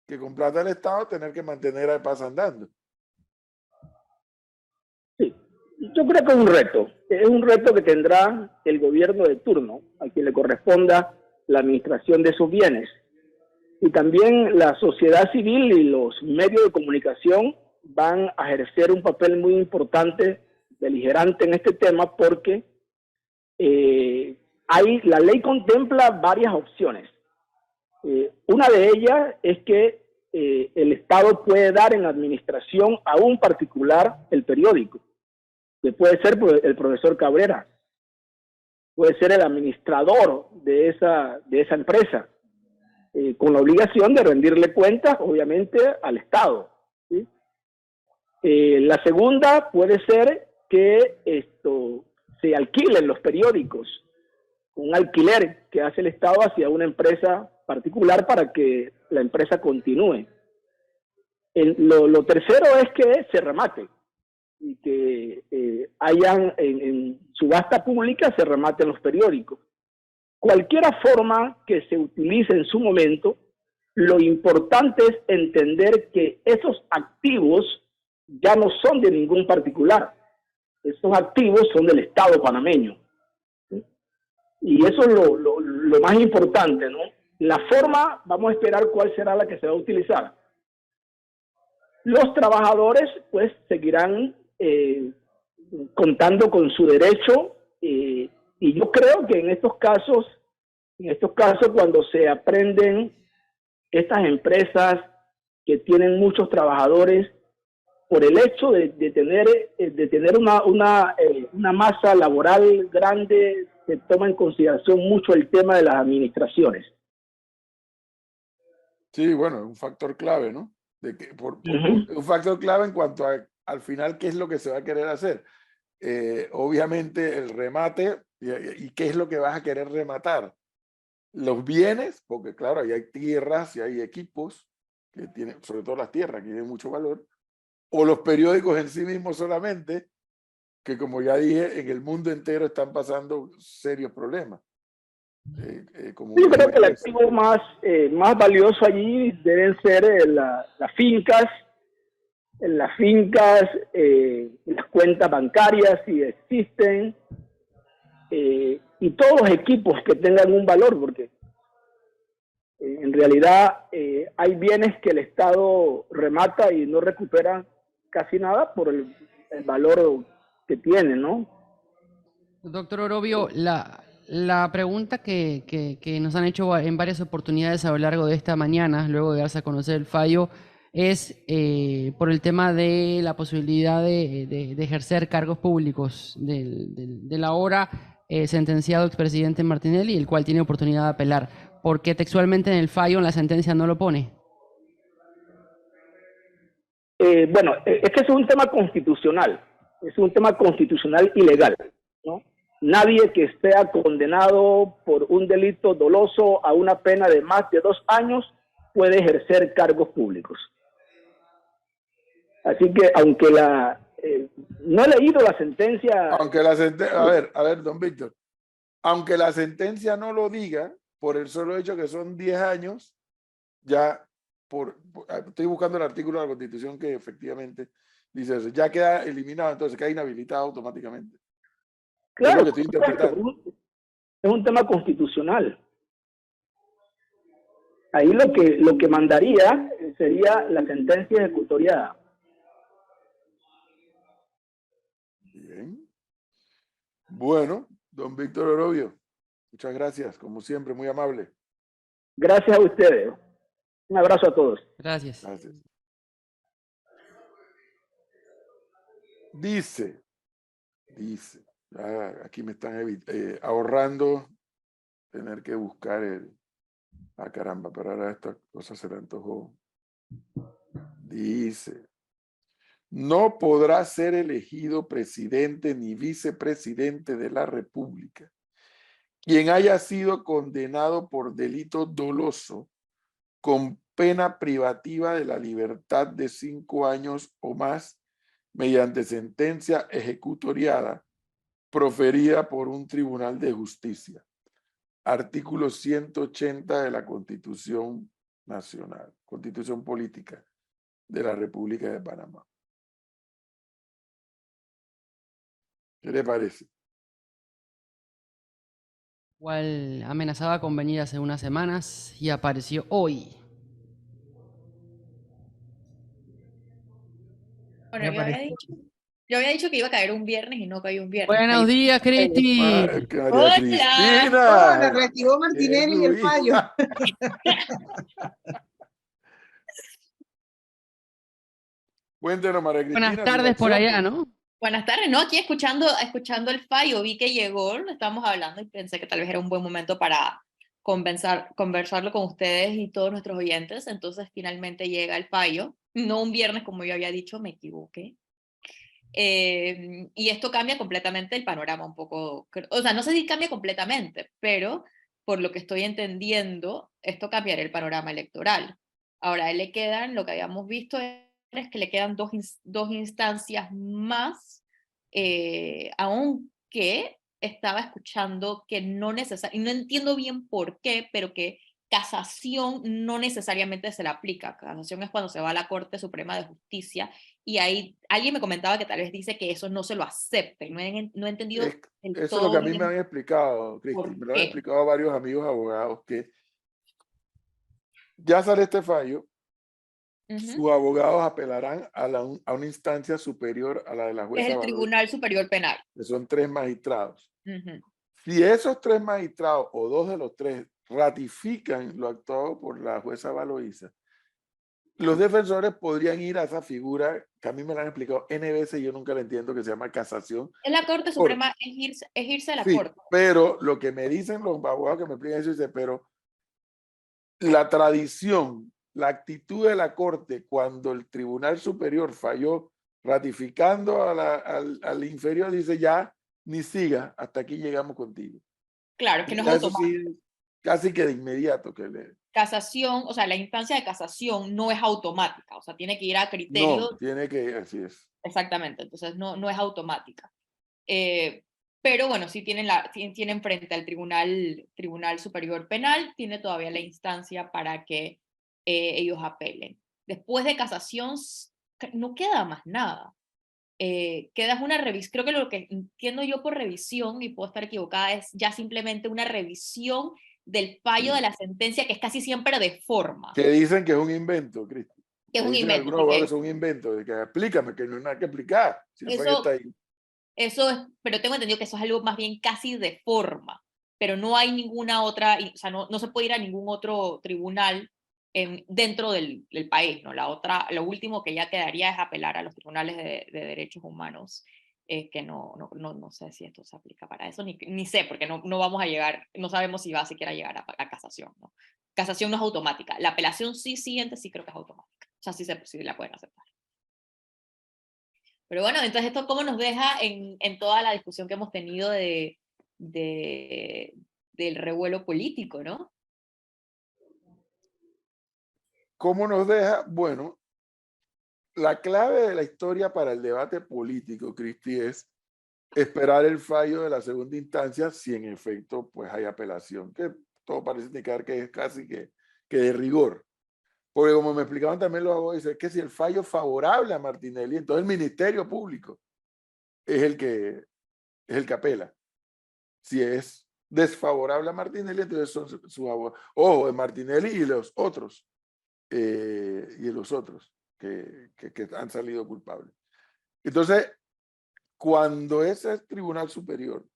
que con plata del Estado tener que mantener a EPAS andando. sí, yo creo que es un reto que tendrá el gobierno de turno, a quien le corresponda la administración de sus bienes. Y también la sociedad civil y los medios de comunicación van a ejercer un papel muy importante, beligerante en este tema, porque la ley contempla varias opciones. Una de ellas es que el Estado puede dar en administración a un particular el periódico, que puede ser el profesor Cabrera, puede ser el administrador de esa empresa, con la obligación de rendirle cuentas, obviamente, al Estado, ¿sí? La segunda puede ser que se alquilen los periódicos, un alquiler que hace el Estado hacia una empresa particular para que la empresa continúe. Lo tercero es que se remate y que hayan en subasta pública se rematen los periódicos. Cualquiera forma que se utilice en su momento, lo importante es entender que esos activos ya no son de ningún particular. Esos activos son del Estado panameño. ¿Sí? Y eso es lo más importante, ¿no? La forma, vamos a esperar cuál será la que se va a utilizar. Los trabajadores, pues, seguirán contando con su derecho, y yo creo que en estos casos, cuando se aprenden estas empresas que tienen muchos trabajadores, por el hecho de tener una masa laboral grande, se toma en consideración mucho el tema de las administraciones. Sí, bueno, es un factor clave, ¿no? Un factor clave en cuanto al final qué es lo que se va a querer hacer. Obviamente el remate y qué es lo que vas a querer rematar. Los bienes, porque claro, ahí hay tierras y hay equipos que tienen, sobre todo las tierras, que tienen mucho valor, o los periódicos en sí mismos solamente, que como ya dije, en el mundo entero están pasando serios problemas. Yo creo que el activo más valioso allí deben ser las fincas, las cuentas bancarias si existen, y todos los equipos que tengan un valor, porque en realidad hay bienes que el Estado remata y no recupera casi nada por el valor que tienen, ¿no? Doctor Orobio, la pregunta que nos han hecho en varias oportunidades a lo largo de esta mañana, luego de darse a conocer el fallo, es por el tema de la posibilidad de ejercer cargos públicos del ahora sentenciado expresidente Martinelli, el cual tiene oportunidad de apelar, porque textualmente en el fallo, en la sentencia, no lo pone. Bueno, es que es un tema constitucional, y legal, ¿no? Nadie que sea condenado por un delito doloso a una pena de más de 2 años puede ejercer cargos públicos. Así que, aunque no he leído la sentencia. A ver, don Víctor, aunque la sentencia no lo diga, por el solo hecho que son 10 años, ya estoy buscando el artículo de la Constitución que efectivamente dice eso, ya queda eliminado, entonces queda inhabilitado automáticamente. Claro, es lo que estoy interpretando. Es un tema constitucional. Ahí lo que mandaría sería la sentencia ejecutoriada. Bien. Bueno, don Víctor Orobio, muchas gracias, como siempre, muy amable. Gracias a ustedes. Un abrazo a todos. Gracias. Gracias. Dice, aquí me están ahorrando tener que buscar caramba, pero ahora esta cosa se le antojó. dice, no podrá ser elegido presidente ni vicepresidente de la República quien haya sido condenado por delito doloso con pena privativa de la libertad de 5 años o más mediante sentencia ejecutoriada proferida por un tribunal de justicia. Artículo 180 de la Constitución Nacional, Constitución Política de la República de Panamá. ¿Qué le parece? Cual amenazaba con venir hace unas semanas y apareció hoy. Bueno, Me parece. yo había dicho que iba a caer un viernes y no cayó un viernes. Buenos Cayó- días, Cristi. María Hola. Cristina. Hola, reactivó Martinelli y el fallo. Cuéntenos, María Cristina. Buenas tardes por allá, ¿no? Buenas tardes, ¿no? Aquí escuchando el fallo, vi que llegó, lo estábamos hablando y pensé que tal vez era un buen momento para conversarlo con ustedes y todos nuestros oyentes. Entonces finalmente llega el fallo, no un viernes como yo había dicho, me equivoqué. Y esto cambia completamente el panorama un poco, o sea, no sé si cambia completamente, pero por lo que estoy entendiendo, esto cambiará el panorama electoral. Ahora, a él le quedan, lo que habíamos visto es que le quedan dos instancias más, aunque estaba escuchando que no necesariamente, y no entiendo bien por qué, pero que casación no necesariamente se le aplica. Casación es cuando se va a la Corte Suprema de Justicia y ahí alguien me comentaba que tal vez dice que eso no se lo acepte. No he entendido del Eso es lo todo que a mí bien me han explicado, Cristi. por Me lo han qué. explicado varios amigos abogados que ya sale este fallo, Ujú. sus abogados apelarán a una instancia superior a la de la Es jueza el Baloy, Tribunal Superior Penal. que son 3 magistrados. Ujú. Si esos 3 magistrados o 2 de los 3 ratifican lo actuado por la jueza Baloísa, los defensores podrían ir a esa figura que a mí me la han explicado N veces y yo nunca la entiendo, que se llama casación. Es la Corte Suprema, es irse a la Sí, Corte. pero lo que me dicen los abogados que me explican eso, dice, pero la tradición, la actitud de la Corte cuando el Tribunal Superior falló ratificando al inferior, dice ya, ni siga, hasta aquí llegamos contigo. Claro, es que no es Eso automático. sí, casi que de inmediato que le... Casación, o sea, la instancia de casación no es automática, o sea, tiene que ir a criterio. No, tiene que, así es. Exactamente, entonces no es automática. Pero bueno, sí tienen frente al Tribunal Superior Penal, tiene todavía la instancia para que ellos apelen. Después de casación no queda más nada. Queda una revisión, creo que lo que entiendo yo por revisión, y puedo estar equivocada, es ya simplemente una revisión del fallo de la sentencia, que es casi siempre de forma. Que dicen que es un invento, Cristi. Que es un Dicen invento. algunos abogados que es un invento, de que explícame, que no hay nada que explicar. Si el fallo está ahí. Eso es, pero tengo entendido que eso es algo más bien casi de forma, pero no hay ninguna otra, o sea, no se puede ir a ningún otro tribunal dentro del país, ¿no? Lo último que ya quedaría es apelar a los tribunales de derechos humanos, que no sé si esto se aplica para eso, ni sé, porque no vamos a llegar, no sabemos si va a siquiera llegar a casación, ¿no? Casación no es automática, la apelación siguiente sí creo que es automática, o sea, sí la pueden aceptar. Pero bueno, entonces esto cómo nos deja en toda la discusión que hemos tenido del revuelo político, ¿no? ¿Cómo nos deja? Bueno, la clave de la historia para el debate político, Cristi, es esperar el fallo de la segunda instancia si en efecto pues hay apelación, que todo parece indicar que es casi que de rigor. Porque como me explicaban también los abogados, dice que si el fallo es favorable a Martinelli, entonces el Ministerio Público es el que apela. Si es desfavorable a Martinelli, entonces son sus abogados. Ojo, de Martinelli y los otros. Que han salido culpables. Entonces, cuando ese tribunal superior,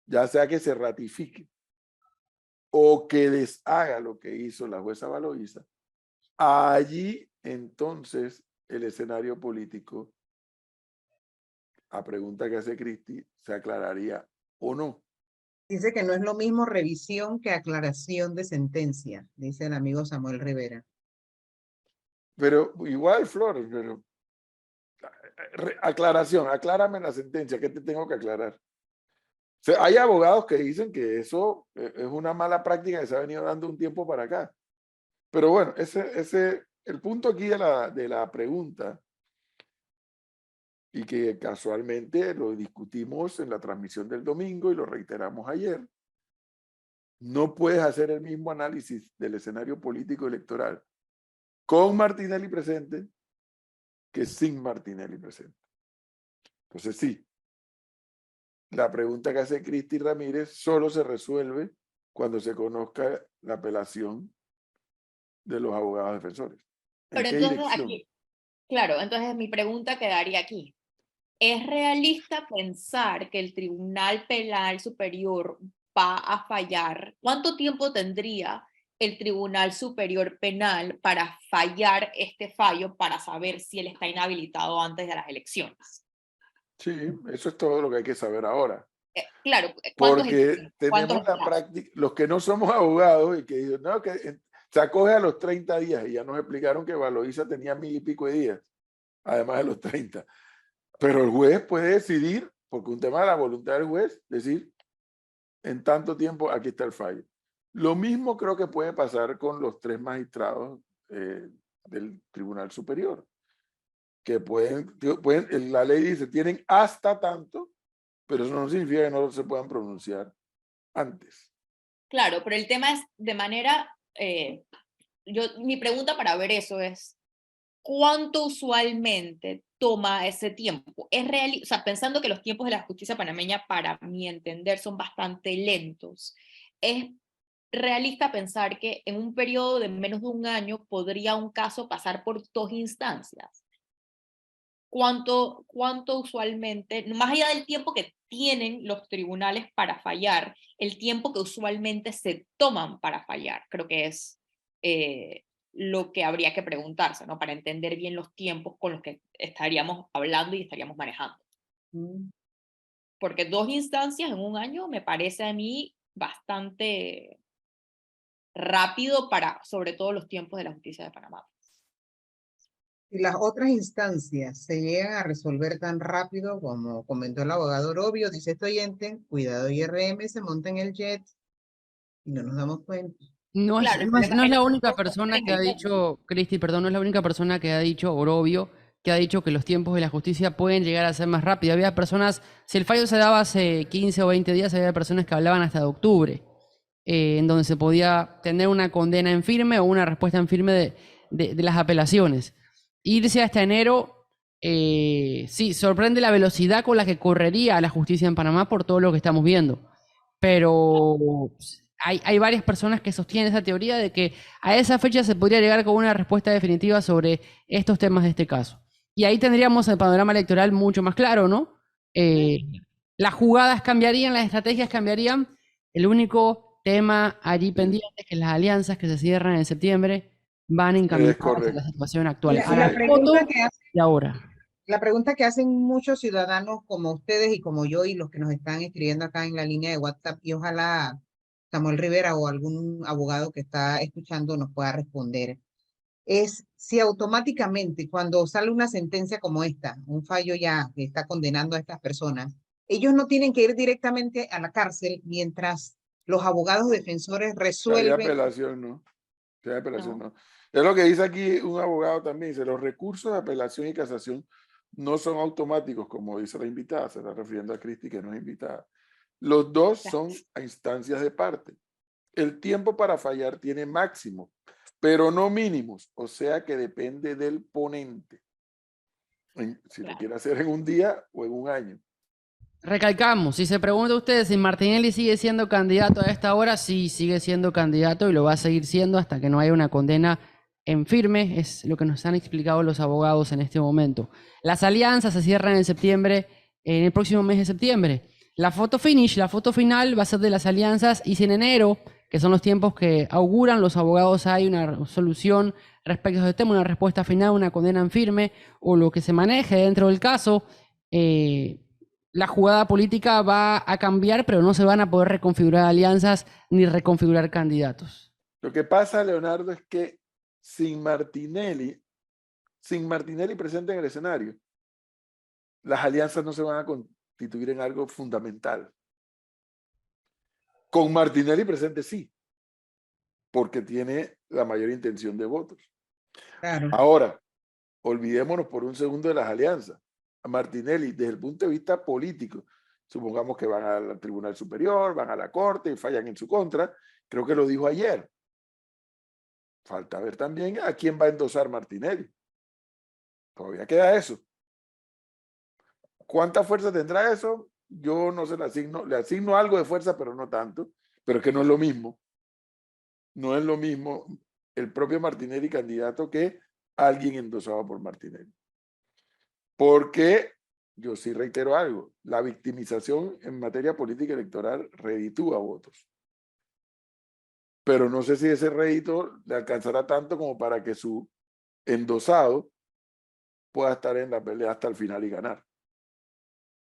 ya sea que se ratifique o que deshaga lo que hizo la jueza Baloísa, allí entonces el escenario político, a pregunta que hace Cristi, se aclararía o no. Dice que no es lo mismo revisión que aclaración de sentencia, dice el amigo Samuel Rivera. Pero igual, Flor, pero aclaración, aclárame la sentencia, ¿qué te tengo que aclarar? O sea, hay abogados que dicen que eso es una mala práctica que se ha venido dando un tiempo para acá. Pero bueno, el punto aquí de la pregunta, y que casualmente lo discutimos en la transmisión del domingo y lo reiteramos ayer, no puedes hacer el mismo análisis del escenario político electoral con Martinelli presente que sin Martinelli presente. Entonces sí, la pregunta que hace Cristi Ramírez solo se resuelve cuando se conozca la apelación de los abogados defensores. ¿En Pero qué entonces dirección? aquí, claro, entonces mi pregunta quedaría aquí. ¿Es realista pensar que el Tribunal Penal Superior va a fallar? ¿Cuánto tiempo tendría el Tribunal Superior Penal para fallar este fallo para saber si él está inhabilitado antes de las elecciones? Sí, eso es todo lo que hay que saber ahora. Claro, ¿cuánto es el Porque tiempo? ¿Cuánto es tenemos el la plazo? práctica, los que no somos abogados y que dicen, no, que se acoge a los 30 días y ya nos explicaron que Valoisa tenía 1000 y pico de días, además de los 30. Pero el juez puede decidir, porque un tema de la voluntad del juez, decir, en tanto tiempo aquí está el fallo. Lo mismo creo que puede pasar con los 3 magistrados del Tribunal Superior, que la ley dice, tienen hasta tanto, pero eso no significa que no se puedan pronunciar antes. Claro, pero el tema es de manera, mi pregunta para ver eso es, ¿cuánto usualmente toma ese tiempo? Es real, o sea, pensando que los tiempos de la justicia panameña, para mi entender, son bastante lentos, ¿es realista pensar que en un periodo de menos de un año podría un caso pasar por 2 instancias? ¿Cuánto usualmente, más allá del tiempo que tienen los tribunales para fallar, el tiempo que usualmente se toman para fallar? Creo que es lo que habría que preguntarse, ¿no? Para entender bien los tiempos con los que estaríamos hablando y estaríamos manejando. Porque 2 instancias en un año me parece a mí bastante rápido para, sobre todo, los tiempos de la justicia de Panamá. Si las otras instancias se llegan a resolver tan rápido como comentó el abogado Orobio, dice este oyente, cuidado IRM, se monta en el jet y no nos damos cuenta. No es, Claro, el no es, problema no es es la que única no se persona en que el ha jet. dicho, Cristi, perdón, no es la única persona que ha dicho, Orobio, que ha dicho que los tiempos de la justicia pueden llegar a ser más rápidos. Había personas, si el fallo se daba hace 15 o 20 días, había personas que hablaban hasta de octubre, en donde se podía tener una condena en firme o una respuesta en firme de las apelaciones. Irse hasta enero, sí, sorprende la velocidad con la que correría la justicia en Panamá por todo lo que estamos viendo. Pero hay varias personas que sostienen esa teoría de que a esa fecha se podría llegar con una respuesta definitiva sobre estos temas de este caso. Y ahí tendríamos el panorama electoral mucho más claro, ¿no? Las jugadas cambiarían, las estrategias cambiarían. El único tema allí pendiente es que las alianzas que se cierran en septiembre van Es encaminadas a la correcto. situación actual. La, A la la pregunta foto que hace, y ahora. la pregunta que hacen muchos ciudadanos como ustedes y como yo y los que nos están escribiendo acá en la línea de WhatsApp y ojalá Samuel Rivera o algún abogado que está escuchando nos pueda responder, es si automáticamente cuando sale una sentencia como esta, un fallo ya que está condenando a estas personas, ellos no tienen que ir directamente a la cárcel mientras los abogados defensores Si hay resuelven. apelación, no. Si hay apelación, No. no. Es lo que dice aquí un abogado también. Dice, los recursos de apelación y casación no son automáticos, como dice la invitada. Se está refiriendo a Cristi, que no es invitada. Los dos son a instancias de parte. El tiempo para fallar tiene máximo, pero no mínimos. O sea que depende del ponente. Si lo Claro. quiere hacer en un día o en un año. Recalcamos, si se pregunta usted si Martinelli sigue siendo candidato a esta hora, sí, sigue siendo candidato y lo va a seguir siendo hasta que no haya una condena en firme, es lo que nos han explicado los abogados en este momento. Las alianzas se cierran en septiembre, en el próximo mes de septiembre. La foto finish, la foto final va a ser de las alianzas y si en enero, que son los tiempos que auguran los abogados, hay una solución respecto a este tema, una respuesta final, una condena en firme o lo que se maneje dentro del caso, la jugada política va a cambiar, pero no se van a poder reconfigurar alianzas ni reconfigurar candidatos. Lo que pasa, Leonardo, es que sin Martinelli sin Martinelli presente en el escenario, las alianzas no se van a constituir en algo fundamental. Con Martinelli presente sí, porque tiene la mayor intención de votos. Claro. Ahora, olvidémonos por un segundo de las alianzas. A Martinelli, desde el punto de vista político, supongamos que van al Tribunal Superior, van a la Corte y fallan en su contra, creo que lo dijo ayer. Falta ver también a quién va a endosar Martinelli. Todavía queda eso. ¿Cuánta fuerza tendrá eso? Yo no se le asigno algo de fuerza, pero no tanto. Pero es que no es lo mismo. No es lo mismo el propio Martinelli candidato que alguien endosado por Martinelli. Porque yo sí reitero algo, la victimización en materia política electoral reditúa votos. Pero no sé si ese rédito le alcanzará tanto como para que su endosado pueda estar en la pelea hasta el final y ganar.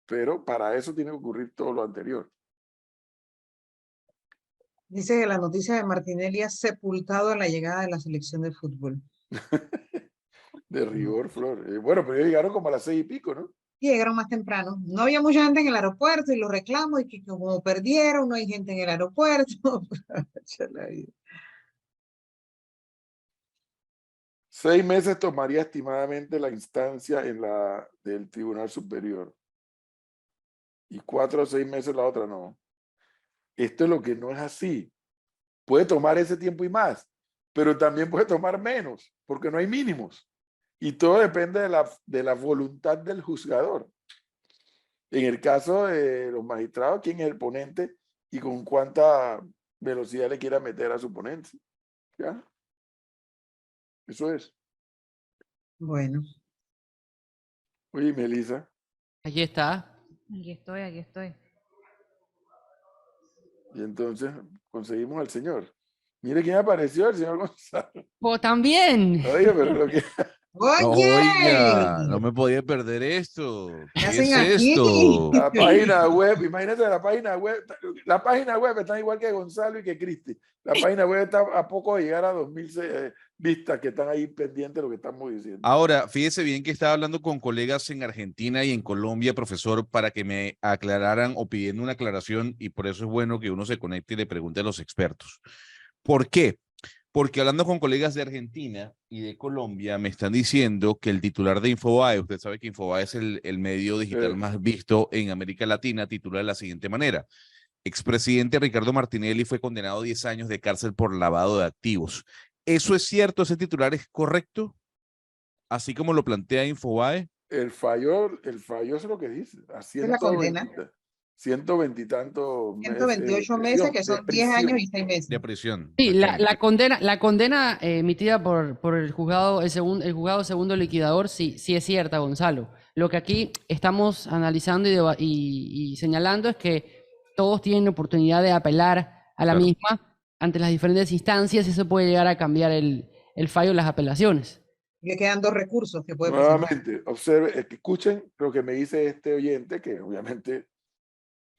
Pero para eso tiene que ocurrir todo lo anterior. Dice que la noticia de Martinelli ha sepultado la llegada de la selección de fútbol. De rigor, Flor. Bueno, pero ellos llegaron como a las 6:00 ¿no? Y llegaron más temprano. No había mucha gente en el aeropuerto y los reclamos y que como perdieron, no hay gente en el aeropuerto. 6 meses tomaría estimadamente la instancia del Tribunal Superior. Y 4 o 6 meses la otra no. Esto es lo que no es así. Puede tomar ese tiempo y más, pero también puede tomar menos, porque no hay mínimos. Y todo depende de la voluntad del juzgador. En el caso de los magistrados, quién es el ponente y con cuánta velocidad le quiera meter a su ponencia. ¿Ya? Eso es. Bueno, Oye, Melissa, Aquí está. Aquí estoy, aquí estoy. y entonces conseguimos al señor. Mire quién apareció, el señor Gonzalo. ¡Oh, también! Oiga, pero lo que... ¡oye! Oiga, no me podía perder esto. ¿Qué ¿Qué hacen es aquí? esto? La página web, imagínate la página web está igual que Gonzalo y que Cristi. La página web está a poco de llegar a 2000 vistas que están ahí pendientes de lo que estamos diciendo. Ahora, fíjese bien que estaba hablando con colegas en Argentina y en Colombia, profesor, para que me aclararan o pidiendo una aclaración, y por eso es bueno que uno se conecte y le pregunte a los expertos. ¿Por qué? Porque hablando con colegas de Argentina y de Colombia, me están diciendo que el titular de Infobae, usted sabe que Infobae es el medio digital más visto en América Latina, titula de la siguiente manera: expresidente Ricardo Martinelli fue condenado a 10 años de cárcel por lavado de activos. ¿Eso es cierto? ¿Ese titular es correcto? Así como lo plantea Infobae. El fallo es lo que dice. A Es la condena. 120 y tantos 128 meses, que son 10 años y 6 meses. De prisión. Sí, la condena emitida por el juzgado, el juzgado segundo liquidador, sí es cierta, Gonzalo. Lo que aquí estamos analizando y señalando es que todos tienen oportunidad de apelar a la misma ante las diferentes instancias, y eso puede llegar a cambiar el fallo de las apelaciones. Le quedan 2 recursos que puede presentar. Nuevamente, observe, escuchen lo que me dice este oyente, que obviamente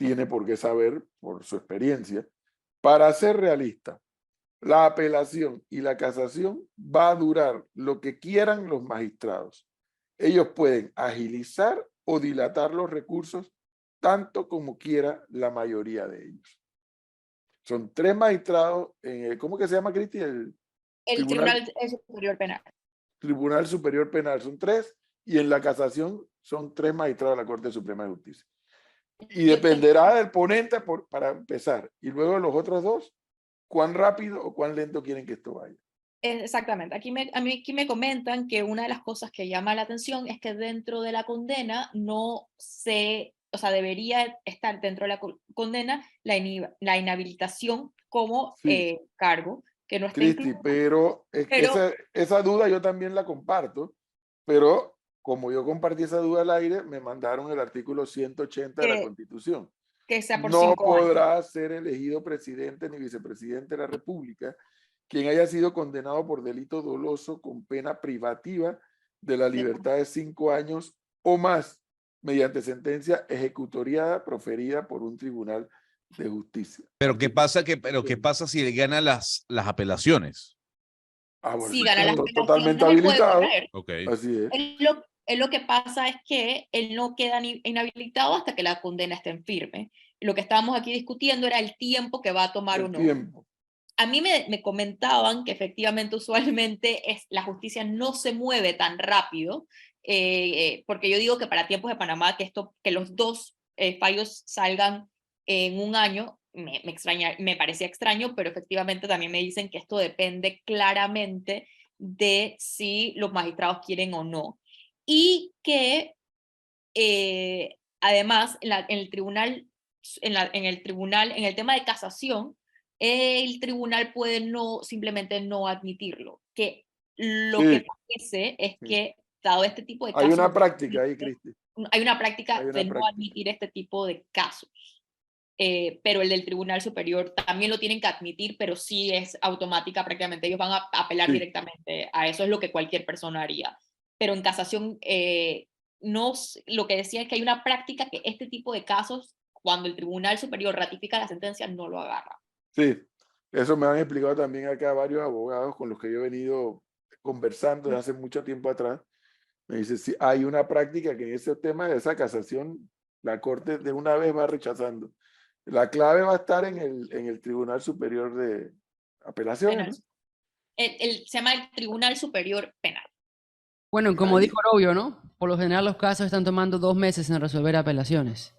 tiene por qué saber por su experiencia. Para ser realista, la apelación y la casación va a durar lo que quieran los magistrados. Ellos pueden agilizar o dilatar los recursos tanto como quiera la mayoría de ellos. Son 3 magistrados, ¿cómo que se llama, Cristi? El Tribunal Superior Penal. Tribunal Superior Penal son 3, y en la casación son 3 magistrados de la Corte Suprema de Justicia. Y dependerá del ponente para empezar. Y luego los otros 2, cuán rápido o cuán lento quieren que esto vaya. Exactamente. Aquí me comentan que una de las cosas que llama la atención es que dentro de la condena debería estar dentro de la condena la inhabilitación como cargo, que no está Cristi, pero esa duda yo también la comparto, pero como yo compartí esa duda al aire, me mandaron el artículo 180 de la Constitución. Que sea por no 5 años. podrá ser elegido presidente ni vicepresidente de la República quien haya sido condenado por delito doloso con pena privativa de la libertad de 5 años o más, mediante sentencia ejecutoriada proferida por un tribunal de justicia. Pero ¿qué pasa si él gana las apelaciones? Bueno, si sí, gana está las totalmente apelaciones, él puede habilitado. correr. Ok. Así es. Lo que pasa es que él no queda inhabilitado hasta que la condena esté en firme. Lo que estábamos aquí discutiendo era el tiempo que va a tomar o El no. tiempo. A mí me comentaban que efectivamente usualmente la justicia no se mueve tan rápido, porque yo digo que para tiempos de Panamá que los dos fallos salgan en un año, me parecía extraño, pero efectivamente también me dicen que esto depende claramente de si los magistrados quieren o no. Y que además en el tribunal, en el tema de casación, el tribunal puede simplemente no admitirlo. Que lo Sí, que parece es sí. que, dado este tipo de Hay casos, una práctica ahí, Cristi. hay una práctica Hay una de no práctica. admitir este tipo de casos. Pero el del Tribunal Superior también lo tienen que admitir, pero sí es automática prácticamente. Ellos van a apelar Sí. directamente a eso, es lo que cualquier persona haría. Pero en casación, lo que decía es que hay una práctica que este tipo de casos, cuando el Tribunal Superior ratifica la sentencia, no lo agarra. Sí, eso me han explicado también acá varios abogados con los que yo he venido conversando desde hace mucho tiempo atrás. Me dice, sí, hay una práctica que en ese tema de esa casación, la Corte de una vez va rechazando. La clave va a estar en el Tribunal Superior de Apelaciones, Penal. ¿no? Se llama el Tribunal Superior Penal. Bueno, como Ahí. dijo Robio, ¿no? Por lo general los casos están tomando 2 meses en resolver apelaciones.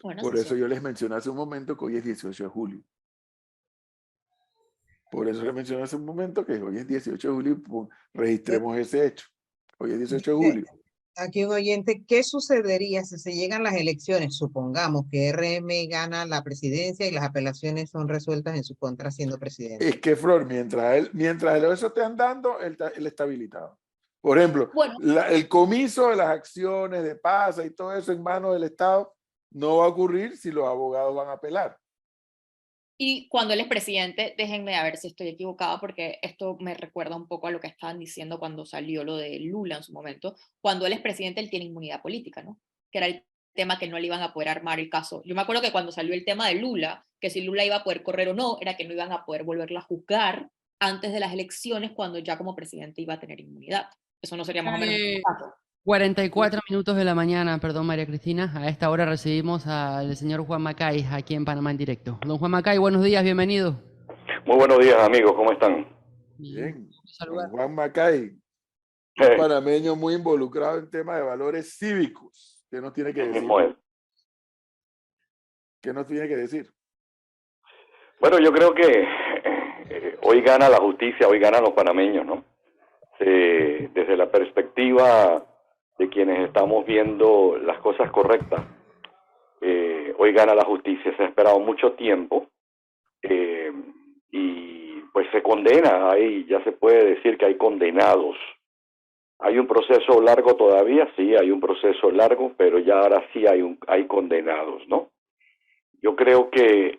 Bueno, Por sí, eso yo les mencioné hace un momento que hoy es 18 de julio. Por eso les mencioné hace un momento que hoy es 18 de julio, pues, registremos ese hecho. Hoy es 18 de julio. Aquí un oyente, ¿qué sucedería si se llegan las elecciones? Supongamos que RM gana la presidencia y las apelaciones son resueltas en su contra siendo presidente. Es que, Flor, mientras eso esté andando, él está habilitado. Por ejemplo, bueno, el comiso de las acciones de PASA y todo eso en manos del Estado no va a ocurrir si los abogados van a apelar. y cuando él es presidente, déjenme a ver si estoy equivocada, porque esto me recuerda un poco a lo que estaban diciendo cuando salió lo de Lula en su momento. Cuando él es presidente, él tiene inmunidad política, ¿no? Que era el tema que no le iban a poder armar el caso. Yo me acuerdo que cuando salió el tema de Lula, que si Lula iba a poder correr o no, era que no iban a poder volverla a juzgar antes de las elecciones, cuando ya como presidente iba a tener inmunidad. Eso no sería más o menos el caso. 44 minutos de la mañana, perdón María Cristina. A esta hora recibimos al señor Juan Macay aquí en Panamá en directo. Don Juan Macay, buenos días, bienvenido. Muy buenos días, amigos, ¿cómo están? Bien, Saludar. don Juan Macay, un panameño muy involucrado en temas de valores cívicos. ¿Qué nos tiene que decir? Bueno, ¿Qué nos tiene que decir? yo creo que hoy gana la justicia, hoy ganan los panameños, ¿no? Desde la perspectiva de quienes estamos viendo las cosas correctas, hoy gana la justicia. Se ha esperado mucho tiempo y pues se condena. Ahí ya se puede decir que hay condenados. ¿Hay un proceso largo todavía? Sí, hay un proceso largo, pero ya ahora sí hay condenados, ¿no? Yo creo que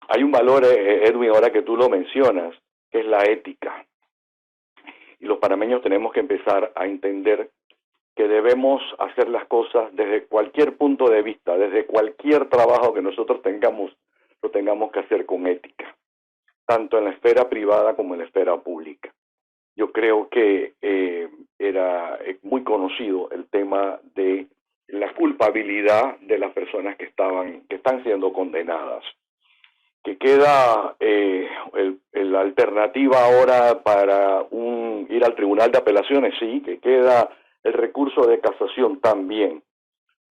hay un valor, Edwin, ahora que tú lo mencionas, que es la ética. Y los panameños tenemos que empezar a entender que debemos hacer las cosas desde cualquier punto de vista, desde cualquier trabajo que nosotros tengamos, lo tengamos que hacer con ética, tanto en la esfera privada como en la esfera pública. Yo creo que era muy conocido el tema de la culpabilidad de las personas que están siendo condenadas. Que queda la alternativa ahora para ir al Tribunal de Apelaciones, sí, que queda el recurso de casación también.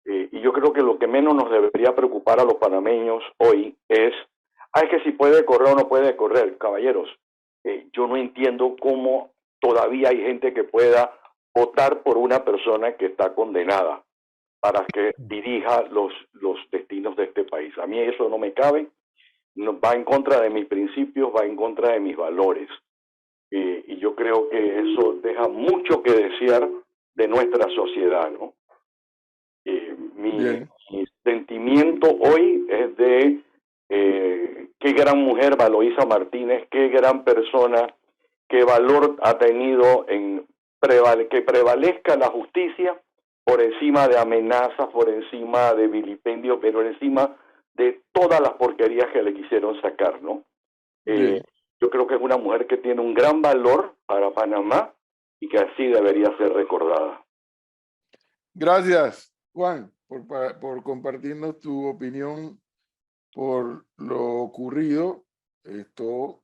Y yo creo que lo que menos nos debería preocupar a los panameños hoy es que si puede correr o no puede correr. Caballeros, yo no entiendo cómo todavía hay gente que pueda votar por una persona que está condenada para que dirija los destinos de este país. A mí eso no me cabe, va en contra de mis principios, va en contra de mis valores. Y yo creo que eso deja mucho que desear de nuestra sociedad, ¿no? Mi sentimiento hoy es de qué gran mujer Valoísa Martínez, qué gran persona, qué valor ha tenido en que prevalezca la justicia por encima de amenazas, por encima de vilipendios, pero encima de todas las porquerías que le quisieron sacar, ¿no? Yo creo que es una mujer que tiene un gran valor para Panamá y que así debería ser recordada. Gracias, Juan, por compartirnos tu opinión por lo ocurrido. Esto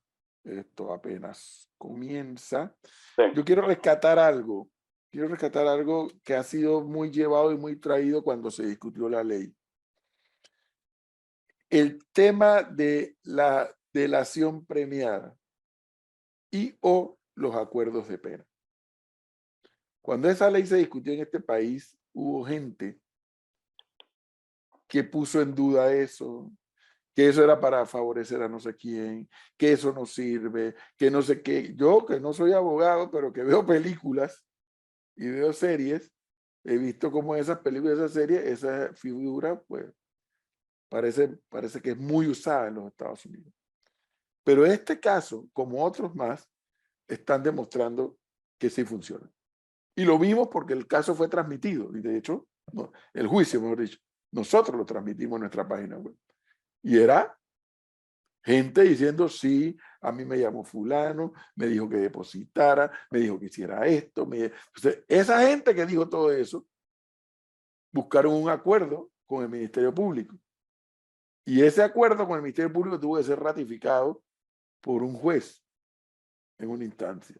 apenas comienza. Sí. Yo quiero rescatar algo. Quiero rescatar algo que ha sido muy llevado y muy traído cuando se discutió la ley. El tema de la delación premiada y o los acuerdos de pena. Cuando esa ley se discutió en este país, hubo gente que puso en duda eso, que eso era para favorecer a no sé quién, que eso no sirve, que no sé qué. Yo, que no soy abogado, pero que veo películas y veo series, he visto cómo esas películas, esas series, esa figura, pues, parece que es muy usada en los Estados Unidos. Pero este caso, como otros más, están demostrando que sí funciona. Y lo vimos porque el caso fue transmitido, y de hecho, no, el juicio, mejor dicho, nosotros lo transmitimos en nuestra página web. Y era gente diciendo, sí, a mí me llamó fulano, me dijo que depositara, me dijo que hiciera esto. Entonces, esa gente que dijo todo eso, buscaron un acuerdo con el Ministerio Público. Y ese acuerdo con el Ministerio Público tuvo que ser ratificado por un juez en una instancia.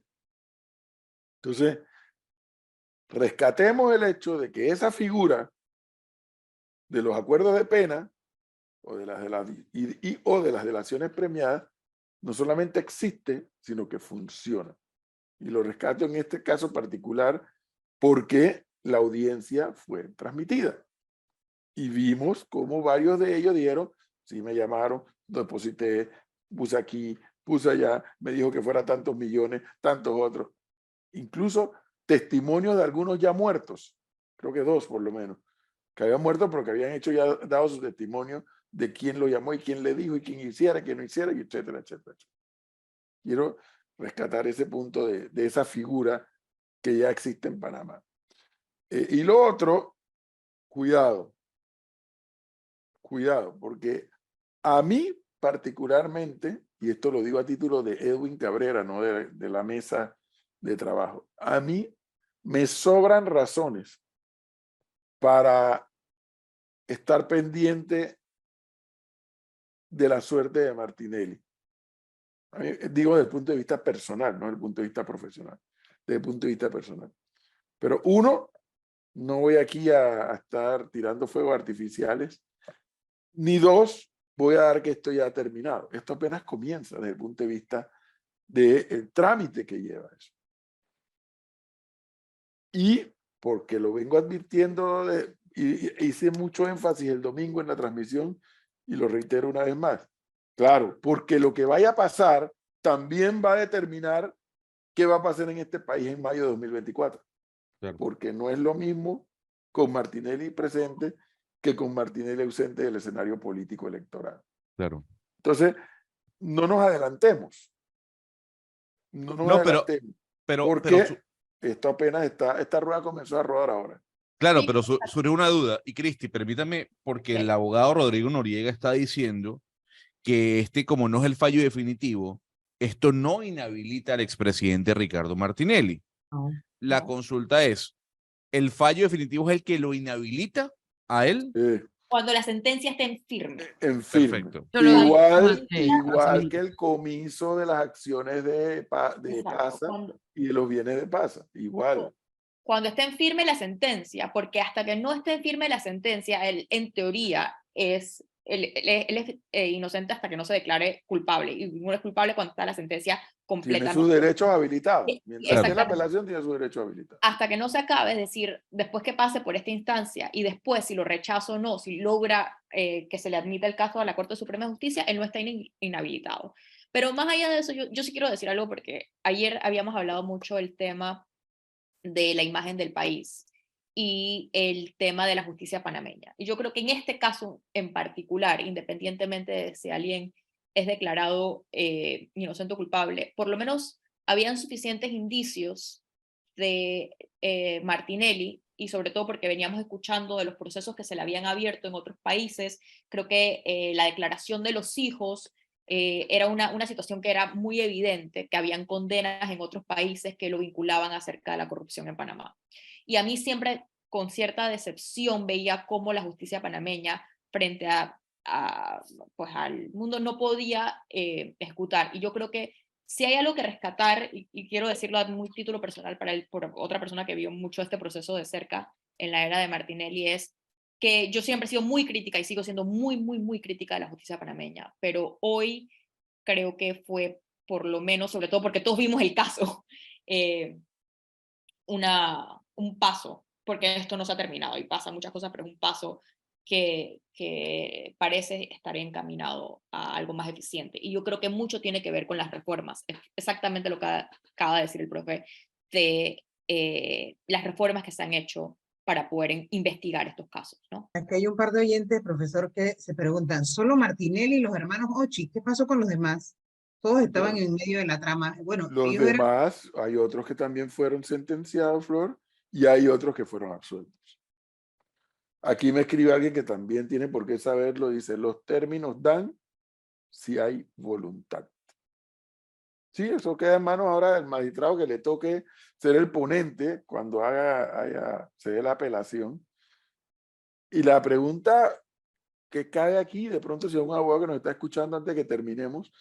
Entonces, rescatemos el hecho de que esa figura de los acuerdos de pena o de las delaciones premiadas no solamente existe, sino que funciona. Y lo rescato en este caso particular porque la audiencia fue transmitida. Y vimos cómo varios de ellos dijeron, sí me llamaron, deposité, puse aquí, puse allá, me dijo que fuera tantos millones, tantos otros. Incluso testimonios de algunos ya muertos, creo que 2 por lo menos, que habían muerto pero que habían dado su testimonio de quién lo llamó y quién le dijo y quién hiciera, quién no hiciera, y etcétera, etcétera. Quiero rescatar ese punto de esa figura que ya existe en Panamá. Y lo otro, cuidado, porque a mí particularmente, y esto lo digo a título de Edwin Cabrera, no de la mesa de trabajo, a mí me sobran razones para estar pendiente de la suerte de Martinelli. A mí, digo desde el punto de vista personal, no desde el punto de vista profesional, desde el punto de vista personal. Pero uno, no voy aquí a estar tirando fuegos artificiales, ni dos, voy a dar que esto ya ha terminado. Esto apenas comienza desde el punto de vista del trámite que lleva eso. Y porque lo vengo advirtiendo, y hice mucho énfasis el domingo en la transmisión, y lo reitero una vez más. Claro, porque lo que vaya a pasar también va a determinar qué va a pasar en este país en mayo de 2024. Claro. Porque no es lo mismo con Martinelli presente que con Martinelli ausente del escenario político electoral. Claro. Entonces, no nos adelantemos. No nos adelantemos. Porque esto apenas esta rueda comenzó a rodar ahora. Claro, Sí, pero surge una duda. Y Cristi, permítame, porque el abogado Rodrigo Noriega está diciendo que como no es el fallo definitivo, esto no inhabilita al expresidente Ricardo Martinelli. No. La consulta es, ¿el fallo definitivo es el que lo inhabilita a él? Cuando la sentencia esté en firme. En firme. Perfecto. Igual que el comiso de las acciones de PASA y de los bienes de PASA. Igual. Cuando esté en firme la sentencia, porque hasta que no esté en firme la sentencia, él en teoría es inocente hasta que no se declare culpable. Y uno es culpable cuando está la sentencia completa. Tiene sus derechos habilitados. Mientras esté en la Exactamente. apelación, tiene sus derechos habilitados. Hasta que no se acabe, es decir, después que pase por esta instancia y después si lo rechaza o no, si logra que se le admita el caso a la Corte Suprema de Justicia, él no está inhabilitado. Pero más allá de eso, yo sí quiero decir algo porque ayer habíamos hablado mucho del tema de la imagen del país y el tema de la justicia panameña. Y yo creo que en este caso en particular, independientemente de si alguien es declarado inocente o culpable, por lo menos habían suficientes indicios de Martinelli, y sobre todo porque veníamos escuchando de los procesos que se le habían abierto en otros países. Creo que la declaración de los hijos Era una situación que era muy evidente, que habían condenas en otros países que lo vinculaban acerca de la corrupción en Panamá. Y a mí siempre, con cierta decepción, veía cómo la justicia panameña, frente pues al mundo, no podía ejecutar. Y yo creo que si hay algo que rescatar, y quiero decirlo a muy título personal por otra persona que vio mucho este proceso de cerca en la era de Martinelli, es que yo siempre he sido muy crítica y sigo siendo muy, muy, muy crítica de la justicia panameña, pero hoy creo que fue, por lo menos, sobre todo porque todos vimos el caso, un paso, porque esto no se ha terminado y pasan muchas cosas, pero es un paso que parece estar encaminado a algo más eficiente. Y yo creo que mucho tiene que ver con las reformas, es exactamente lo que acaba de decir el profe, de las reformas que se han hecho para poder investigar estos casos, ¿no? Aquí hay un par de oyentes, profesor, que se preguntan, ¿solo Martinelli y los hermanos Ochi? ¿Qué pasó con los demás? Todos estaban en medio de la trama. Bueno, Los ellos eran... demás, hay otros que también fueron sentenciados, Flor, y hay otros que fueron absueltos. Aquí me escribe alguien que también tiene por qué saberlo, dice, los términos dan si hay voluntad. Sí, eso queda en manos ahora del magistrado que le toque ser el ponente cuando se dé la apelación. Y la pregunta que cae aquí, de pronto si hay un abogado que nos está escuchando antes de que terminemos,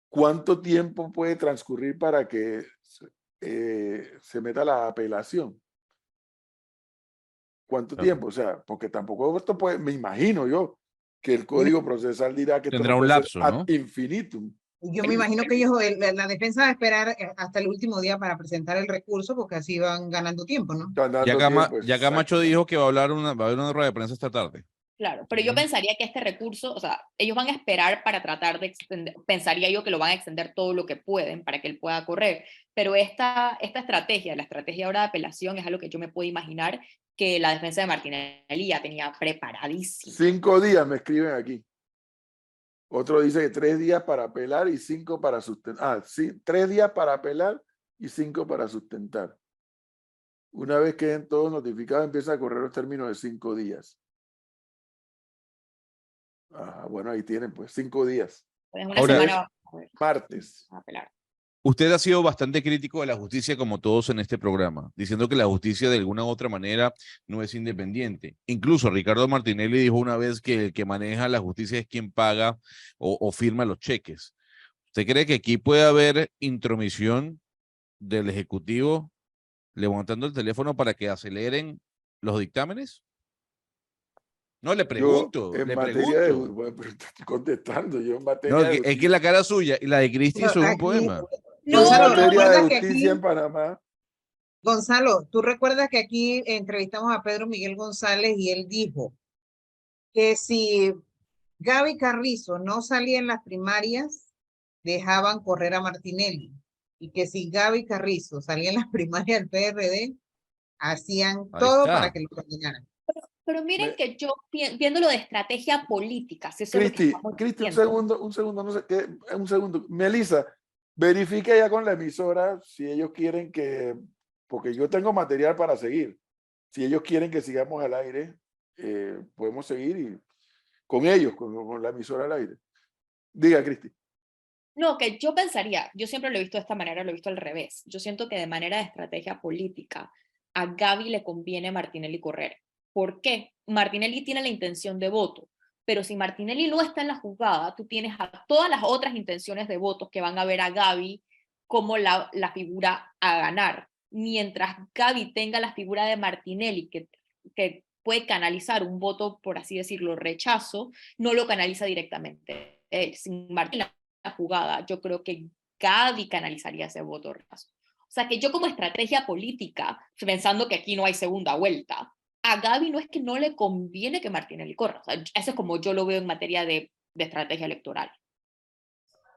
¿cuánto tiempo puede transcurrir para que se meta la apelación? ¿Cuánto Claro. tiempo? O sea, porque tampoco esto puede, me imagino yo, que el Código Procesal dirá que esto Tendrá no un puede ser lapso, ad ¿no? infinitum. Yo me imagino que ellos, la defensa va a esperar hasta el último día para presentar el recurso, porque así van ganando tiempo, ¿no? Están dando tiempo, Ya Camacho exacto. dijo que va a haber una rueda de prensa esta tarde. Claro, pero yo pensaría que este recurso, o sea, ellos van a esperar para tratar de extender, pensaría yo que lo van a extender todo lo que pueden para que él pueda correr, pero esta estrategia, la estrategia ahora de apelación es algo que yo me puedo imaginar que la defensa de Martinelli ya tenía preparadísimo. 5 días me escriben aquí. Otro dice que 3 días para apelar y 5 para sustentar. Sí, 3 días para apelar y 5 para sustentar. Una vez queden todos notificados, empieza a correr los términos de 5 días. Bueno, ahí tienen, pues, 5 días. Pues una Ahora, semana Martes. a apelar. Usted ha sido bastante crítico de la justicia, como todos en este programa, diciendo que la justicia de alguna u otra manera no es independiente. Incluso Ricardo Martinelli dijo una vez que el que maneja la justicia es quien paga o firma los cheques. ¿Usted cree que aquí puede haber intromisión del Ejecutivo levantando el teléfono para que aceleren los dictámenes? No, le Yo, pregunto, en le materia de... pregunto. Bueno, pero te estoy contestando. Yo en No, materia de es que justicia, la cara suya y la de Cristi No, son un aquí, poema. yo en Gonzalo, materia de ¿recuerdas que justicia aquí, en Panamá, Gonzalo, tú recuerdas que aquí entrevistamos a Pedro Miguel González y él dijo que si Gaby Carrizo no salía en las primarias, dejaban correr a Martinelli, y que si Gaby Carrizo salía en las primarias del PRD, hacían Ahí todo para está. que lo condenaran. Pero miren que yo, viéndolo de estrategia política, si eso es lo que estamos Cristi, diciendo. un segundo, no sé qué, un segundo. Melissa, verifica ya con la emisora si ellos quieren que, porque yo tengo material para seguir. Si ellos quieren que sigamos al aire, podemos seguir y con ellos, con la emisora al aire. Diga, Cristi. No, que yo pensaría, yo siempre lo he visto de esta manera, lo he visto al revés. Yo siento que de manera de estrategia política, a Gaby le conviene Martinelli correr. ¿Por qué? Martinelli tiene la intención de voto, pero si Martinelli no está en la jugada, tú tienes a todas las otras intenciones de votos que van a ver a Gaby como la figura a ganar. Mientras Gaby tenga la figura de Martinelli, que puede canalizar un voto, por así decirlo, rechazo, no lo canaliza directamente. Sin Martinelli la jugada, yo creo que Gaby canalizaría ese voto rechazo. O sea que yo como estrategia política, pensando que aquí no hay segunda vuelta, a Gaby no es que no le conviene que Martinelli corra. O sea, eso es como yo lo veo en materia de estrategia electoral.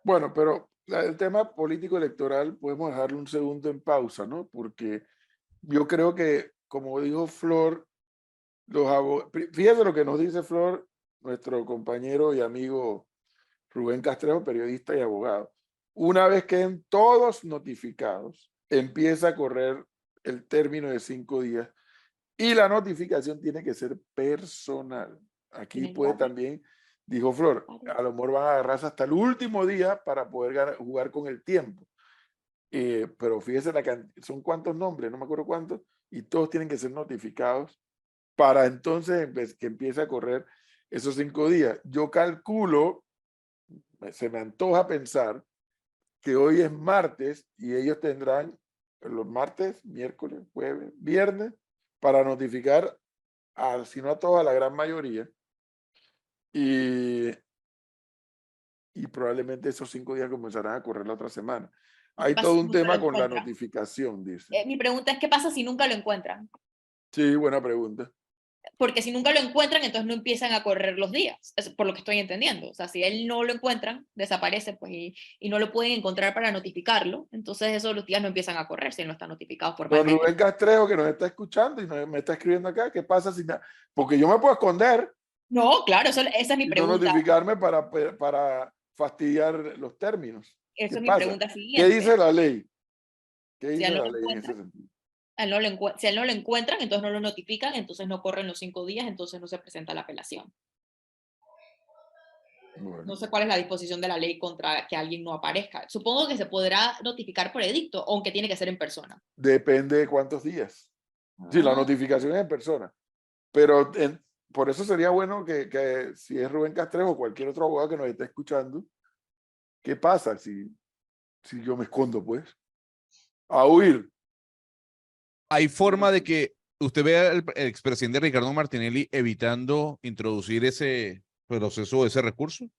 Bueno, pero el tema político electoral podemos dejarlo un segundo en pausa, ¿no? Porque yo creo que, como dijo Flor, fíjate lo que nos dice Flor, nuestro compañero y amigo Rubén Castrejo, periodista y abogado. Una vez queden todos notificados, empieza a correr el término de 5 días y la notificación tiene que ser personal. Aquí puede también Dijo Flor, a lo mejor van a agarrarse hasta el último día para poder jugar con el tiempo. Pero fíjese, son cuántos nombres, no me acuerdo cuántos, y todos tienen que ser notificados para entonces que empiece a correr esos 5 días. Yo calculo, se me antoja pensar que hoy es martes y ellos tendrán los martes, miércoles, jueves, viernes para notificar, si no a toda, la gran mayoría. Y probablemente esos 5 días comenzarán a correr la otra semana. Hay todo un tema con la notificación, dice. Mi pregunta es, ¿qué pasa si nunca lo encuentran? Sí, buena pregunta. Porque si nunca lo encuentran, entonces no empiezan a correr los días, es por lo que estoy entendiendo. O sea, si él no lo encuentran, desaparece, pues, y no lo pueden encontrar para notificarlo, entonces esos los días no empiezan a correr si no están notificados Don formalmente. Rubén Castrejo, que nos está escuchando y me está escribiendo acá, ¿qué pasa si porque yo me puedo esconder No, claro, esa es mi y no pregunta. notificarme para fastidiar los términos? Esa ¿Qué es mi pasa? pregunta ¿Qué siguiente. dice la ley? ¿Qué Si dice él no la lo ley en encuentra, ese sentido? si a él no lo encuentran, entonces no lo notifican, entonces no corren los 5 días, entonces no se presenta la apelación. Bueno, No sé cuál es la disposición de la ley contra que alguien no aparezca. Supongo que se podrá notificar por edicto, aunque tiene que ser en persona. depende de cuántos días. Sí, la Ah, notificación es en persona. Pero por eso sería bueno que si es Rubén Castrejo o cualquier otro abogado que nos esté escuchando, ¿qué pasa si yo me escondo, pues? A huir. ¿Hay forma de que usted vea al expresidente Ricardo Martinelli evitando introducir ese proceso, ese recurso?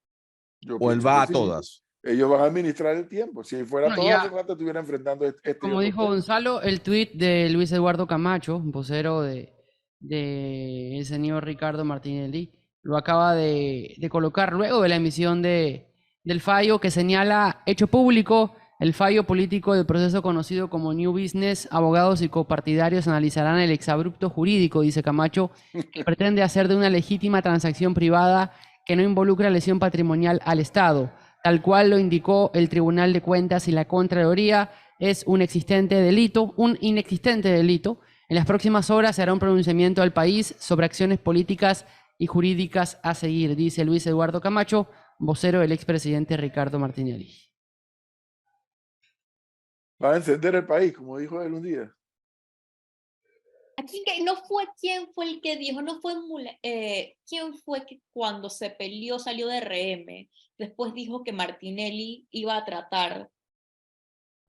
Yo ¿O él pienso va que a sí. todas? Ellos van a administrar el tiempo. Si fuera Bueno, todo, hace ya, rato estuviera enfrentando este y como otros dijo temas. Gonzalo, el tuit de Luis Eduardo Camacho, vocero de el señor Ricardo Martinelli, lo acaba de colocar luego de la emisión del fallo que señala hecho público el fallo político del proceso conocido como New Business. Abogados y copartidarios analizarán el exabrupto jurídico, dice Camacho, que pretende hacer de una legítima transacción privada que no involucra lesión patrimonial al Estado, tal cual lo indicó el Tribunal de Cuentas y la Contraloría. Es un inexistente delito. En las próximas horas se hará un pronunciamiento al país sobre acciones políticas y jurídicas a seguir, dice Luis Eduardo Camacho, vocero del expresidente Ricardo Martinelli. Va a encender el país, como dijo él un día. aquí no fue quién fue el que dijo, no fue quién fue que cuando se peleó salió de RM, después dijo que Martinelli iba a tratar.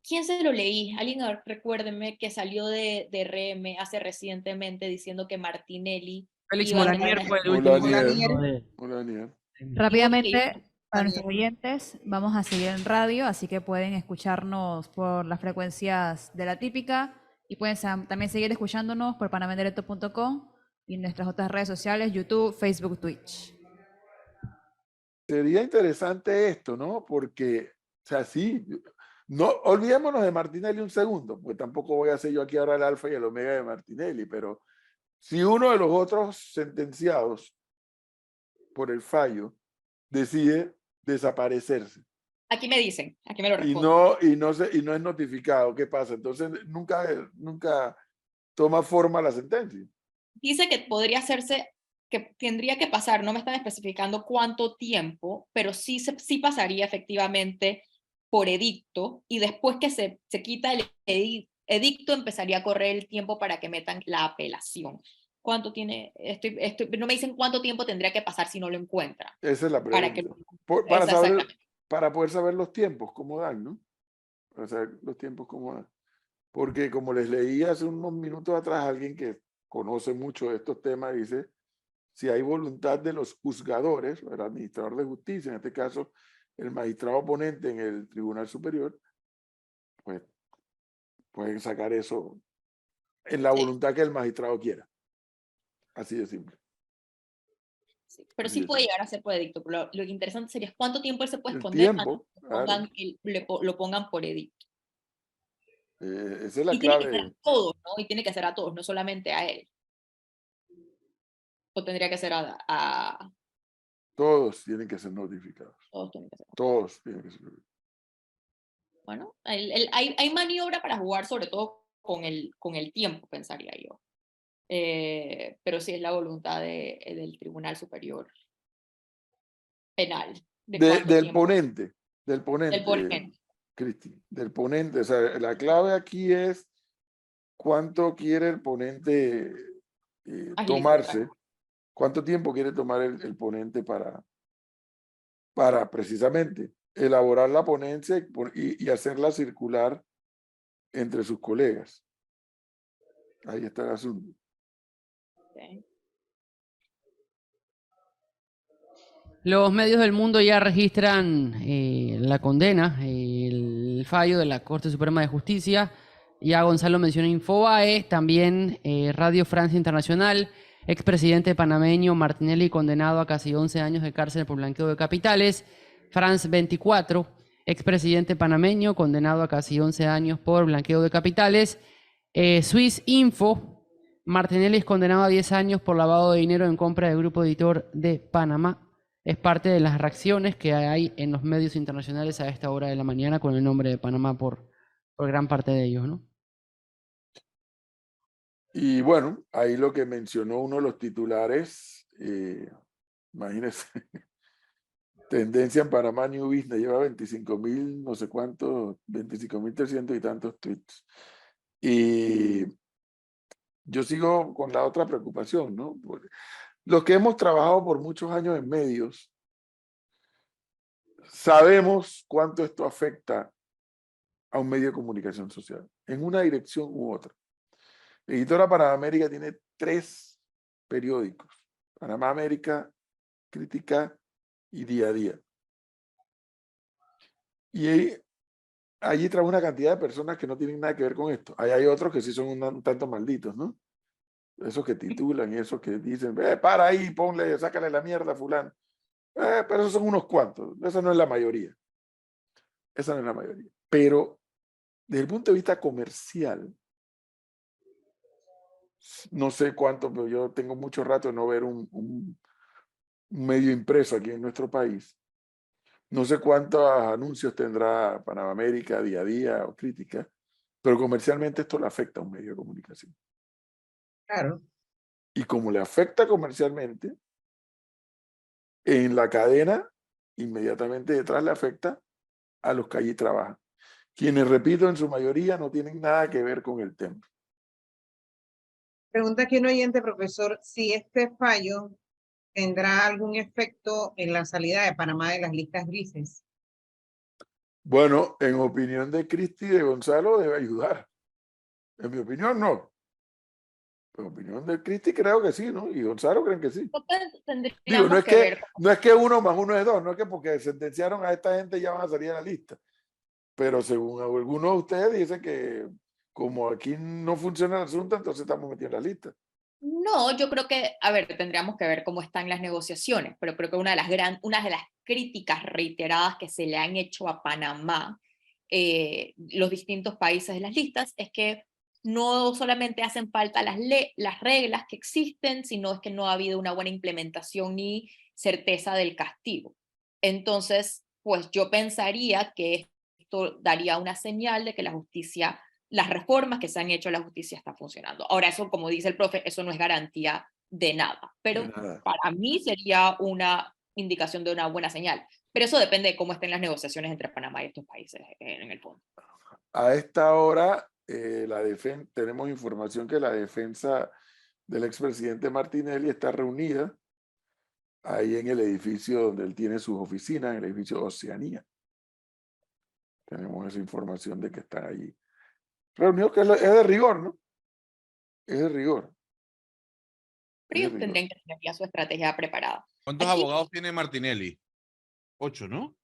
¿Quién se lo leí? Alguien, recuérdeme, que salió de RM hace recientemente diciendo que Martinelli Félix iba a Molanier tratar. fue el último. Molanier. Rápidamente, para nuestros oyentes, vamos a seguir en radio, así que pueden escucharnos por las frecuencias de la típica y pueden también seguir escuchándonos por panamendirecto.com y nuestras otras redes sociales, YouTube, Facebook, Twitch. Sería interesante esto, ¿no? Porque, o sea, sí, no olvidémonos de Martinelli un segundo, porque tampoco voy a hacer yo aquí ahora el alfa y el omega de Martinelli, pero si uno de los otros sentenciados por el fallo decide desaparecerse Aquí me dicen, aquí me lo responden. y no es notificado, ¿qué pasa? Entonces nunca toma forma la sentencia. Dice que podría hacerse, que tendría que pasar, no me están especificando cuánto tiempo, pero sí pasaría efectivamente por edicto, y después que se quita el edicto empezaría a correr el tiempo para que metan la apelación. ¿Cuánto tiene? No me dicen cuánto tiempo tendría que pasar si no lo encuentran. Esa es la pregunta. Para poder saber los tiempos, cómo dan, ¿no? Para saber los tiempos, cómo dan. Porque como les leí hace unos minutos atrás, alguien que conoce mucho de estos temas dice, si hay voluntad de los juzgadores, el administrador de justicia, en este caso el magistrado oponente en el Tribunal Superior, pues pueden sacar eso en la voluntad que el magistrado quiera. Así de simple. Sí, pero sí puede llegar a ser por edicto. Pero lo interesante sería cuánto tiempo él se puede esconder antes que lo pongan por edicto. Esa es la y tiene que clave. ser a todos, ¿no? Y tiene que ser a todos, no solamente a él. O tendría que ser a Todos tienen que ser notificados. todos tienen que ser. Todos tienen que ser notificados. Bueno, hay maniobra para jugar, sobre todo con el tiempo, pensaría yo. Pero sí es la voluntad del Tribunal Superior penal. ¿De cuánto Del tiempo? ponente, Del ponente. Cristi, del ponente. O sea, la clave aquí es cuánto quiere el ponente tomarse, cuánto tiempo quiere tomar el ponente para precisamente elaborar la ponencia y hacerla circular entre sus colegas. Ahí está el asunto. Ok. Los medios del mundo ya registran la condena, el fallo de la Corte Suprema de Justicia. Ya Gonzalo mencionó Infobae, también Radio Francia Internacional, expresidente panameño Martinelli condenado a casi 11 años de cárcel por blanqueo de capitales. France 24, expresidente panameño condenado a casi 11 años por blanqueo de capitales. Swiss Info, Martinelli es condenado a 10 años por lavado de dinero en compra del Grupo Editor de Panamá. Es parte de las reacciones que hay en los medios internacionales a esta hora de la mañana con el nombre de Panamá por gran parte de ellos, ¿no? Y bueno, ahí lo que mencionó uno de los titulares, imagínense, tendencia en Panamá New Business, lleva 25.000, no sé cuántos, 25.300 y tantos tweets. Y yo sigo con la otra preocupación, ¿no? Los que hemos trabajado por muchos años en medios, sabemos cuánto esto afecta a un medio de comunicación social, en una dirección u otra. Editora Panamá América tiene 3 periódicos, Panamá América, Crítica y Día a Día. Y allí trae una cantidad de personas que no tienen nada que ver con esto. Ahí hay otros que sí son un tanto malditos, ¿no? Esos que titulan y esos que dicen, para ahí, ponle, sácale la mierda a fulano. Pero esos son unos cuantos, esa no es la mayoría. Esa no es la mayoría. Pero desde el punto de vista comercial, no sé cuánto, pero yo tengo mucho rato de no ver un medio impreso aquí en nuestro país. No sé cuántos anuncios tendrá Panamá América, Día a Día o Crítica, pero comercialmente esto le afecta a un medio de comunicación. Claro. Y como le afecta comercialmente, en la cadena, inmediatamente detrás le afecta a los que allí trabajan. Quienes, repito, en su mayoría no tienen nada que ver con el tema. Pregunta aquí un oyente, profesor, si este fallo tendrá algún efecto en la salida de Panamá de las listas grises. Bueno, en opinión de Cristi y de Gonzalo, debe ayudar. En mi opinión, no. En opinión de Cristi, creo que sí, ¿no? Y Gonzalo creen que sí. Digo, no es que 1 más 1 es 2, no es que porque sentenciaron a esta gente ya van a salir de la lista. Pero según algunos de ustedes dicen que como aquí no funciona el asunto, entonces estamos metidos en la lista. No, yo creo que, a ver, tendríamos que ver cómo están las negociaciones, pero creo que una de las críticas reiteradas que se le han hecho a Panamá, los distintos países de las listas, es que no solamente hacen falta las reglas que existen, sino es que no ha habido una buena implementación ni certeza del castigo. Entonces, pues yo pensaría que esto daría una señal de que la justicia, las reformas que se han hecho a la justicia están funcionando. Ahora, eso, como dice el profe, eso no es garantía de nada, pero para mí sería una indicación de una buena señal. Pero eso depende de cómo estén las negociaciones entre Panamá y estos países en el fondo. A esta hora, tenemos información que la defensa del expresidente Martinelli está reunida ahí en el edificio donde él tiene sus oficinas, en el edificio Oceanía. Tenemos esa información de que están allí reunidos, que es de rigor, ¿no? Es de rigor. Pero ellos tendrían que tener ya su estrategia preparada. ¿Cuántos abogados tiene Martinelli? 8, ¿no?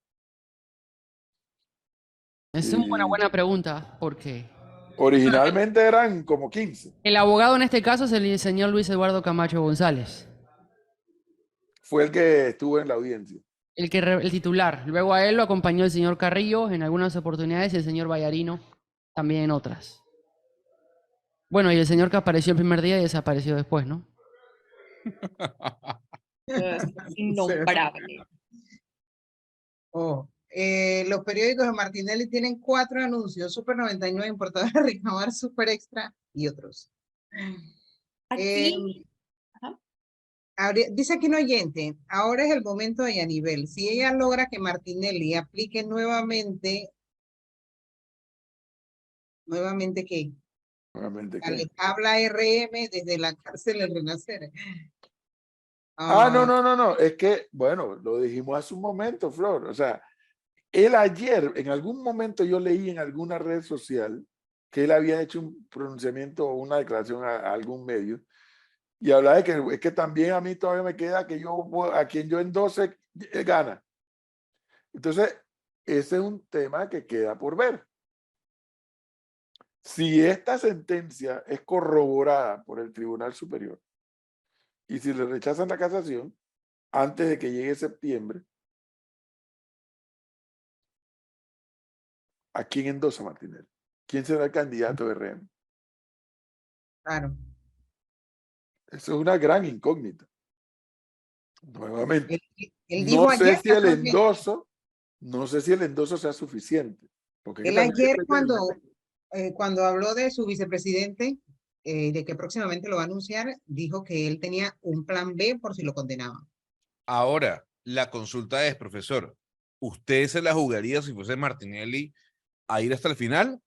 Es una buena pregunta, porque originalmente eran como 15. el abogado en este caso es el señor Luis Eduardo Camacho González. Fue el que estuvo en la audiencia. El titular. Luego a él lo acompañó el señor Carrillo en algunas oportunidades y el señor Vallarino también en otras. Bueno, y el señor que apareció el primer día y desapareció después, ¿no? Innombrable. Los periódicos de Martinelli tienen 4 anuncios: Super 99, Importadora Ricamar, Super Extra y otros. Aquí, Dice aquí un oyente, ahora es el momento de Yanivel. Si ella logra que Martinelli aplique nuevamente ¿qué? Nuevamente, ¿qué? Les habla RM desde la cárcel del Renacer. No. Es que, bueno, lo dijimos hace un momento, Flor. O sea, él ayer, en algún momento yo leí en alguna red social que él había hecho un pronunciamiento o una declaración a algún medio y hablaba de que es que también a mí todavía me queda que a quien yo endose gana. Entonces, ese es un tema que queda por ver. Si esta sentencia es corroborada por el Tribunal Superior y si le rechazan la casación antes de que llegue septiembre, ¿a quién endosa Martinelli? ¿Quién será el candidato de RM? Claro. Eso es una gran incógnita. Nuevamente, Él dijo ayer no sé si el endoso sea suficiente. Porque él ayer cuando habló de su vicepresidente, de que próximamente lo va a anunciar, dijo que él tenía un plan B por si lo condenaban. Ahora, la consulta es, profesor, ¿usted se la jugaría si fuese Martinelli a ir hasta el final?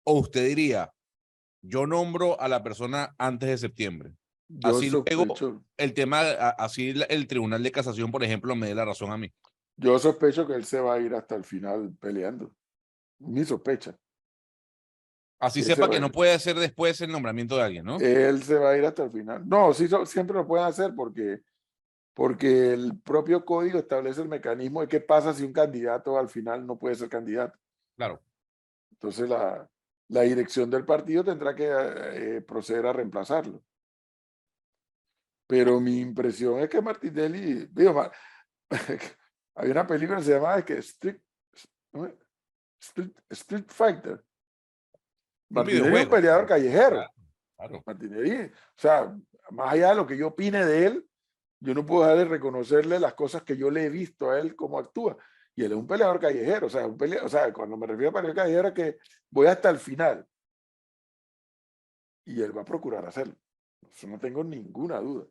¿O usted diría, yo nombro a la persona antes de septiembre? Yo Así luego sospecho, el tema, así el Tribunal de Casación, por ejemplo, me dé la razón a mí. yo sospecho que él se va a ir hasta el final peleando. Mi sospecha. Así Él se sepa va que a no ir. puede hacer después el nombramiento de alguien, ¿no? Él se va a ir hasta el final. No, sí, siempre lo pueden hacer porque el propio código establece el mecanismo de qué pasa si un candidato al final no puede ser candidato. Claro. Entonces la dirección del partido tendrá que proceder a reemplazarlo. Pero mi impresión es que Martinelli, digo, hay una película que se llamaba Street Fighter. Un Martinelli es un videojuego. peleador callejero. Claro. Martinelli, o sea, más allá de lo que yo opine de él, yo no puedo dejar de reconocerle las cosas que yo le he visto a él, cómo actúa. Y él es un peleador callejero, o sea, cuando me refiero a peleador callejero es que voy hasta el final. Y él va a procurar hacerlo. Eso no tengo ninguna duda.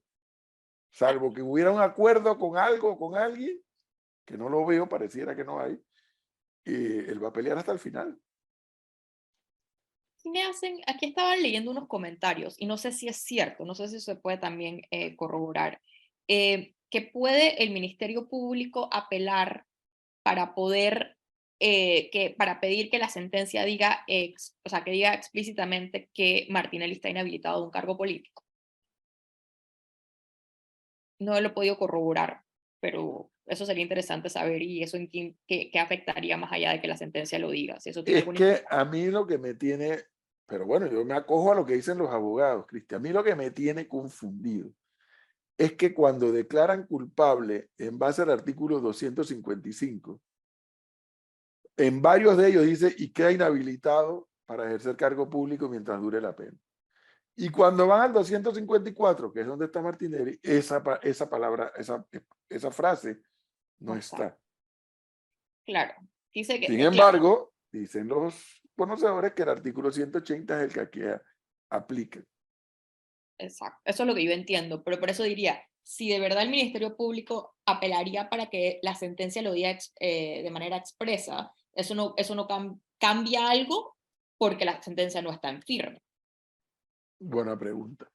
Salvo que hubiera un acuerdo con algo, con alguien, que no lo veo, pareciera que no hay, él va a pelear hasta el final. Aquí estaban leyendo unos comentarios y no sé si es cierto, no sé si se puede también corroborar, que puede el Ministerio Público apelar para poder, para pedir que la sentencia diga, o sea, que diga explícitamente que Martinelli está inhabilitado de un cargo político. No lo he podido corroborar, pero eso sería interesante saber y eso en qué afectaría más allá de que la sentencia lo diga. Si eso tiene Es que a mí lo que me tiene, pero bueno, yo me acojo a lo que dicen los abogados, Cristian, a mí lo que me tiene confundido es que cuando declaran culpable en base al artículo 255, en varios de ellos dice y queda inhabilitado para ejercer cargo público mientras dure la pena. Y cuando van al 254, que es donde está Martinelli, esa palabra, esa frase no está. Claro. Dice que, Sin embargo, dicen los conocedores que el artículo 180 es el que aquí aplica. Exacto, eso es lo que yo entiendo, pero por eso diría, si de verdad el Ministerio Público apelaría para que la sentencia lo diga de manera expresa, eso no cambia algo porque la sentencia no está en firme. Buena pregunta.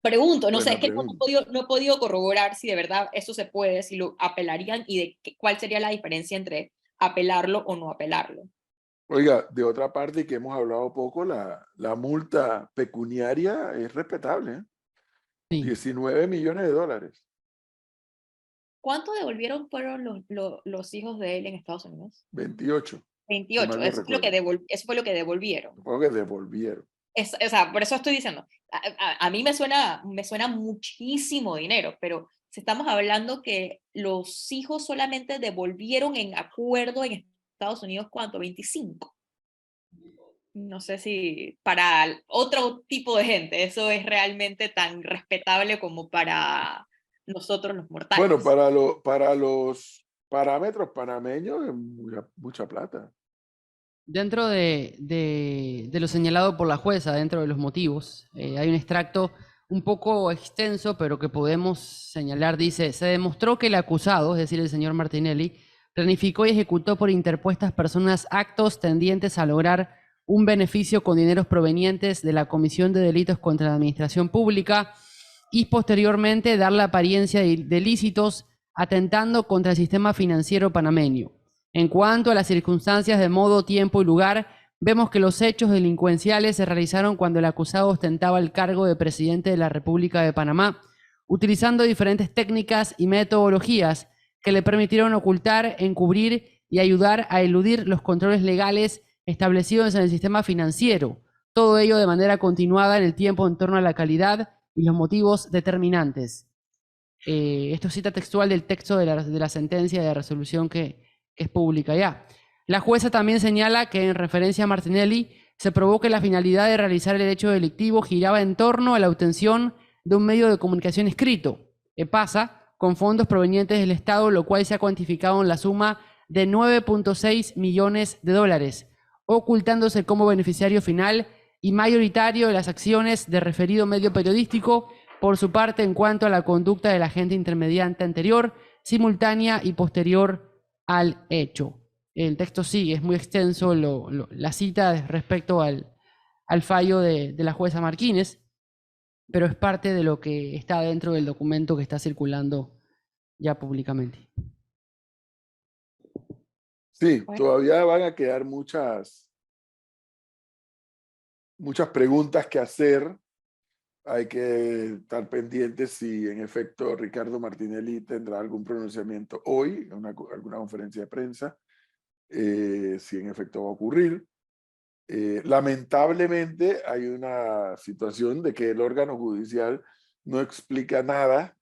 Pregunto, no Buena sé, es que pregunta. no he podido corroborar si de verdad eso se puede, si lo apelarían y cuál sería la diferencia entre apelarlo o no apelarlo. Oiga, de otra parte, y que hemos hablado poco, la multa pecuniaria es respetable, ¿eh? Sí. 19 millones de dólares. ¿Cuánto devolvieron fueron los hijos de él en Estados Unidos? 28. 28, si mal no eso fue lo que devolvieron. Supongo que devolvieron. O sea, por eso estoy diciendo, a mí me suena muchísimo dinero, pero si estamos hablando que los hijos solamente devolvieron en acuerdo en Estados Unidos, ¿cuánto? 25. No sé si para otro tipo de gente eso es realmente tan respetable como para nosotros los mortales. Bueno, para los parámetros panameños es mucha plata. Dentro de lo señalado por la jueza, dentro de los motivos, hay un extracto un poco extenso, pero que podemos señalar. Dice, se demostró que el acusado, es decir, el señor Martinelli, planificó y ejecutó por interpuestas personas actos tendientes a lograr un beneficio con dineros provenientes de la Comisión de Delitos contra la Administración Pública y posteriormente dar la apariencia de ilícitos atentando contra el sistema financiero panameño. En cuanto a las circunstancias de modo, tiempo y lugar, vemos que los hechos delincuenciales se realizaron cuando el acusado ostentaba el cargo de presidente de la República de Panamá, utilizando diferentes técnicas y metodologías que le permitieron ocultar, encubrir y ayudar a eludir los controles legales establecidos en el sistema financiero, todo ello de manera continuada en el tiempo en torno a la calidad y los motivos determinantes. Esto cita textual del texto de la sentencia de resolución que es pública ya. La jueza también señala que en referencia a Martinelli se probó que la finalidad de realizar el hecho delictivo giraba en torno a la obtención de un medio de comunicación escrito, EPASA, con fondos provenientes del Estado, lo cual se ha cuantificado en la suma de 9.6 millones de dólares, ocultándose como beneficiario final y mayoritario de las acciones de referido medio periodístico, por su parte en cuanto a la conducta del agente intermediante anterior, simultánea y posterior al hecho. El texto sigue, es muy extenso la cita respecto al fallo de la jueza Martínez, pero es parte de lo que está dentro del documento que está circulando ya públicamente. Sí, Bueno. todavía van a quedar muchas preguntas que hacer. Hay que estar pendientes si en efecto Ricardo Martinelli tendrá algún pronunciamiento hoy, en alguna conferencia de prensa, si en efecto va a ocurrir. Lamentablemente hay una situación de que el órgano judicial no explica nada.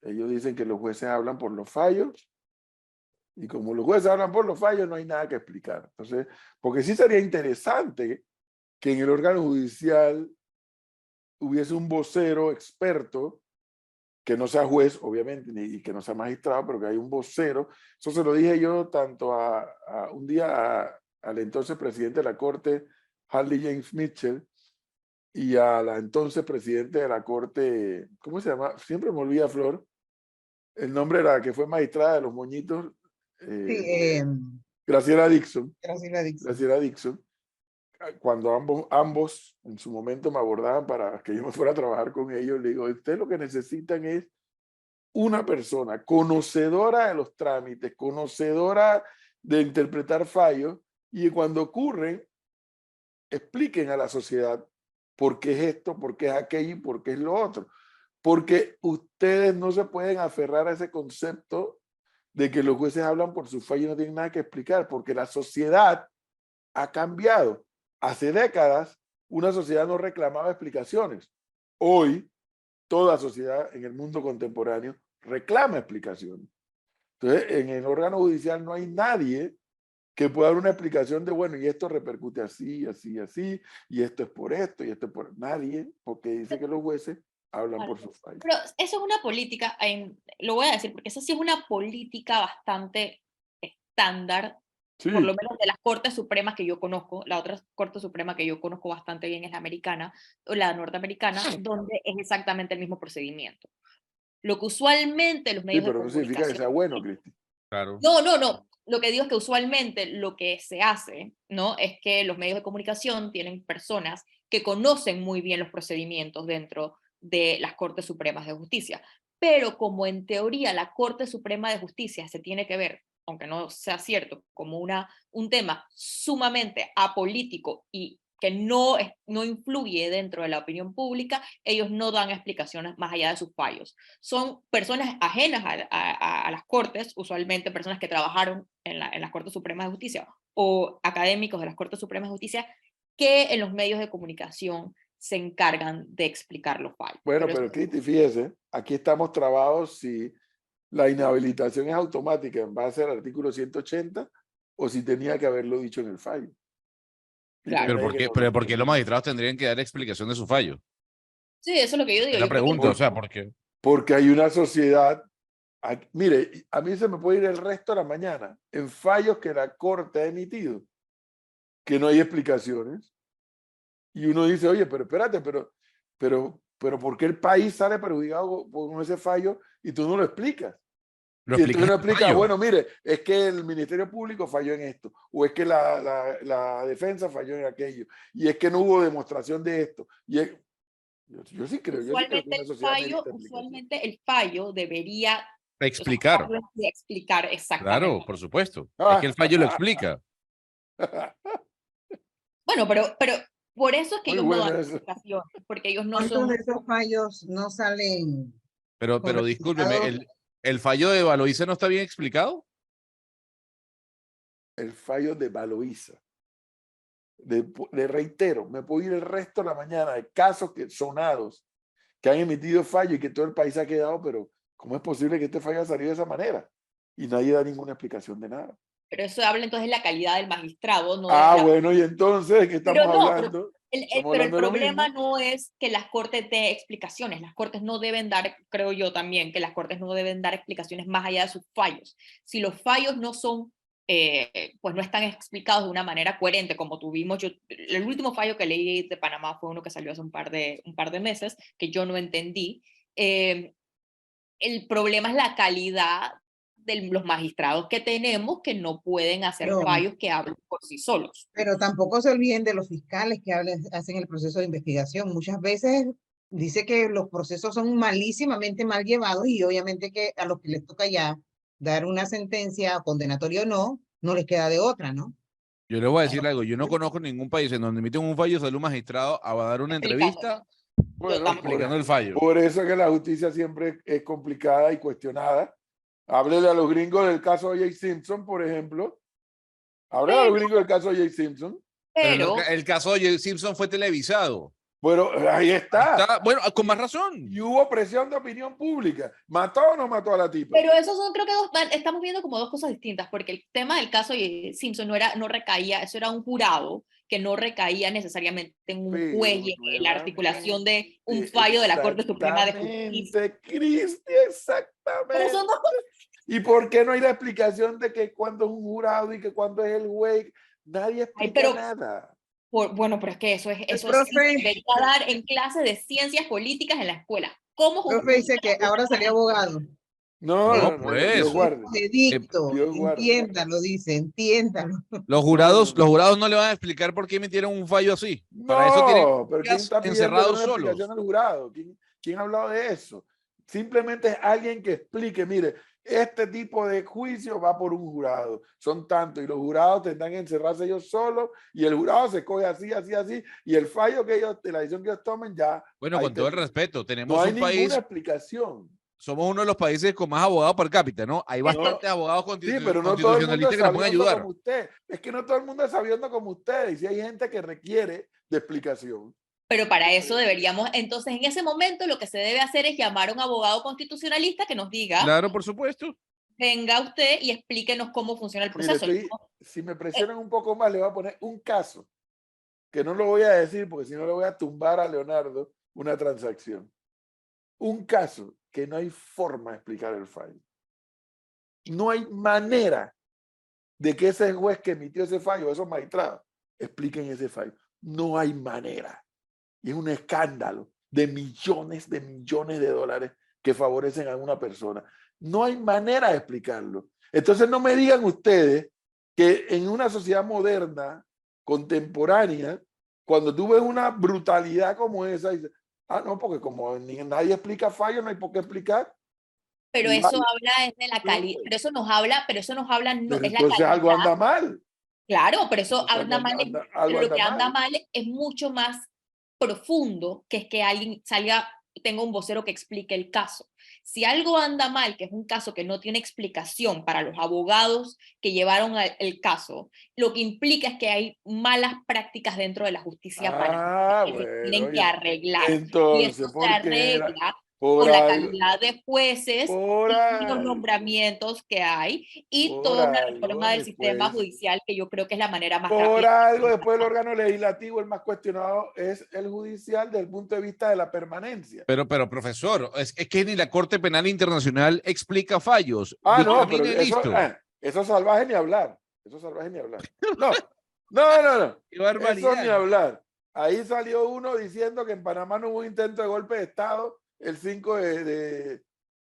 Ellos dicen que los jueces hablan por los fallos, y como los jueces hablan por los fallos, no hay nada que explicar. Entonces, porque sí sería interesante que en el órgano judicial hubiese un vocero experto, que no sea juez, obviamente, y que no sea magistrado, pero que haya un vocero. Eso se lo dije yo tanto un día al entonces presidente de la Corte, Harley James Mitchell, y a la entonces presidente de la Corte, ¿cómo se llama? Siempre me olvida, Flor. El nombre era la que fue magistrada de los Moñitos. Sí, Graciela Dixon. Graciela Dixon. Graciela Dixon. Cuando ambos en su momento me abordaban para que yo me fuera a trabajar con ellos, le digo, ustedes lo que necesitan es una persona conocedora de los trámites, conocedora de interpretar fallos, y cuando ocurren, expliquen a la sociedad por qué es esto, por qué es aquello y por qué es lo otro. Porque ustedes no se pueden aferrar a ese concepto de que los jueces hablan por sus fallos y no tienen nada que explicar, porque la sociedad ha cambiado. Hace décadas, una sociedad no reclamaba explicaciones. Hoy, toda sociedad en el mundo contemporáneo reclama explicaciones. Entonces, en el órgano judicial no hay nadie que pueda dar una explicación de, bueno, y esto repercute así, así, así, y esto es por esto, y esto es por... Nadie, porque dice que los jueces hablan por sus fallos. Pero eso es una política, lo voy a decir, porque eso sí es una política bastante estándar, Sí, por lo menos de las Cortes Supremas que yo conozco. La otra Corte Suprema que yo conozco bastante bien es la americana, o la norteamericana, donde es exactamente el mismo procedimiento. Lo que usualmente los sí, medios de pero no significa que sea comunicación... bueno, Cristi. Claro. No. Lo que digo es que usualmente lo que se hace, ¿no? Es que los medios de comunicación tienen personas que conocen muy bien los procedimientos dentro de las Cortes Supremas de Justicia. Pero como en teoría la Corte Suprema de Justicia se tiene que ver, aunque no sea cierto, como un tema sumamente apolítico y que no influye dentro de la opinión pública, ellos no dan explicaciones más allá de sus fallos. Son personas ajenas a las Cortes, usualmente personas que trabajaron en las Cortes Supremas de Justicia o académicos de las Cortes Supremas de Justicia, que en los medios de comunicación se encargan de explicar los fallos. Bueno, pero Cristi, fíjese, aquí estamos trabados si la inhabilitación es automática en base al artículo 180 o si tenía que haberlo dicho en el fallo. Claro. Pero ¿por qué los magistrados tendrían que dar explicación de su fallo? Sí, eso es lo que yo digo. Es la Yo creo que pregunta, o sea, ¿por qué? Porque hay una sociedad... Mire, a mí se me puede ir el resto de la mañana en fallos que la Corte ha emitido, que no hay explicaciones. Y uno dice, oye, pero espérate, pero pero ¿por qué el país sale perjudicado con ese fallo y tú no lo explicas? Lo Y entonces explicas no en el explica, fallo. bueno, mire, es que el Ministerio Público falló en esto, o es que la defensa falló en aquello, y es que no hubo demostración de esto. Yo sí creo que una sociedad necesita explicación. Usualmente el fallo debería Explicar. explicar Claro, exactamente. por supuesto. Es que el fallo lo explica. Bueno, pero por eso es que Muy ellos no bueno dan eso. explicaciones, porque ellos no ¿Cuántos son... de esos fallos no salen Pero con discúlpeme, resultados? ¿el fallo de Baloíza no está bien explicado? El fallo de Baloíza. Le reitero, me puedo ir el resto de la mañana de casos sonados que han emitido fallo y que todo el país ha quedado, pero ¿cómo es posible que este fallo haya salido de esa manera? Y nadie da ninguna explicación de nada. Pero eso habla entonces de la calidad del magistrado, no Ah, de la... bueno, y entonces, ¿de qué estamos Pero no, hablando? Estamos pero el hablando de lo problema mismo. no es que las cortes den explicaciones. Las cortes no deben dar, creo yo también, que las cortes no deben dar explicaciones más allá de sus fallos. Si los fallos no son, pues no están explicados de una manera coherente, como tuvimos, el último fallo que leí de Panamá fue uno que salió hace un par de meses, que yo no entendí. El problema es la calidad de los magistrados que tenemos, que no pueden hacer No. fallos que hablen por sí solos. Pero tampoco se olviden de los fiscales que hacen el proceso de investigación. Muchas veces dice que los procesos son malísimamente mal llevados y obviamente que a los que les toca ya dar una sentencia condenatoria o no, no les queda de otra, ¿no? Yo le voy a decir algo, yo no conozco ningún país en donde emiten un fallo, sale un magistrado a dar una entrevista Bueno, explicando el fallo. por eso es que la justicia siempre es complicada y cuestionada. Háblele a los gringos del caso de J. Simpson, por ejemplo. Háblele a los gringos del caso de J. Simpson. Pero el caso de Simpson fue televisado. Bueno, ahí está. Bueno, con más razón. Y hubo presión de opinión pública. ¿Mató o no mató a la tipa? Pero esos son, creo que estamos viendo como dos cosas distintas, porque el tema del caso de Simpson no recaía, eso era un jurado que no recaía necesariamente en un Pero juez y en la articulación de un fallo de la Corte Suprema de Justicia. Exactamente, Cristi, exactamente. Pero son dos cosas. ¿Y por qué no hay la explicación de que cuando es un jurado y que cuando es el juez? Nadie explica nada. Bueno, pero es que eso profe- sí se debería dar en clases de ciencias políticas en la escuela. ¿Cómo Profe dice que ahora salió abogado. No, pues. Dios guarde. Edicto, Dios guarde. entiéndalo, dice, entiéndalo. Los jurados no le van a explicar por qué emitieron un fallo así. Para eso tienen Pero ¿quién está pidiendo encerrados una solos. explicación al jurado? ¿Quién ha hablado de eso? Simplemente es alguien que explique, mire, este tipo de juicio va por un jurado, son tantos, y los jurados tendrán que encerrarse ellos solos, y el jurado se coge así, y el fallo que ellos, la decisión que ellos tomen ya... Bueno, con todo el respeto, tenemos no hay un país, ninguna explicación. somos uno de los países con más abogados per cápita, ¿no? Hay bastantes abogados Sí, pero no todo el mundo constitucionalistas es que nos pueden sabiendo ayudar. como usted. Es que no todo el mundo es sabiendo como usted, y si hay gente que requiere de explicación. Pero para eso deberíamos, entonces en ese momento lo que se debe hacer es llamar a un abogado constitucionalista que nos diga, Claro, por supuesto. venga usted y explíquenos cómo funciona el Mire, proceso. si me presionan un poco más, le voy a poner un caso, que no lo voy a decir porque si no le voy a tumbar a Leonardo una transacción. Un caso que no hay forma de explicar el fallo. No hay manera de que ese juez que emitió ese fallo, esos magistrados, expliquen ese fallo. No hay manera. Y es un escándalo de millones de dólares que favorecen a una persona. No hay manera de explicarlo. Entonces no me digan ustedes que en una sociedad moderna, contemporánea, cuando tú ves una brutalidad como esa, dices, no, porque como nadie explica fallo, no hay por qué explicar. Pero Y eso vale. habla de la calidad, pero eso nos habla, no, Pero es la entonces calidad. algo anda mal. Claro, pero eso Entonces anda mal, pero lo que anda mal es mucho más profundo, que es que alguien tenga un vocero que explique el caso. Si algo anda mal, que es un caso que no tiene explicación para los abogados que llevaron el caso, lo que implica es que hay malas prácticas dentro de la justicia que se tienen que arreglar. Entonces, y eso se arregla por la calidad de jueces y los nombramientos que hay y toda una reforma del sistema judicial que yo creo que es la manera más rápida. Por algo, después el órgano legislativo, el más cuestionado es el judicial desde el punto de vista de la permanencia. Pero profesor, es que ni la Corte Penal Internacional explica fallos. No, pero listo. eso salvaje ni hablar. Eso salvaje ni hablar. No. Qué barbaridad. Eso ni hablar. Ahí salió uno diciendo que en Panamá no hubo intento de golpe de Estado el 5 de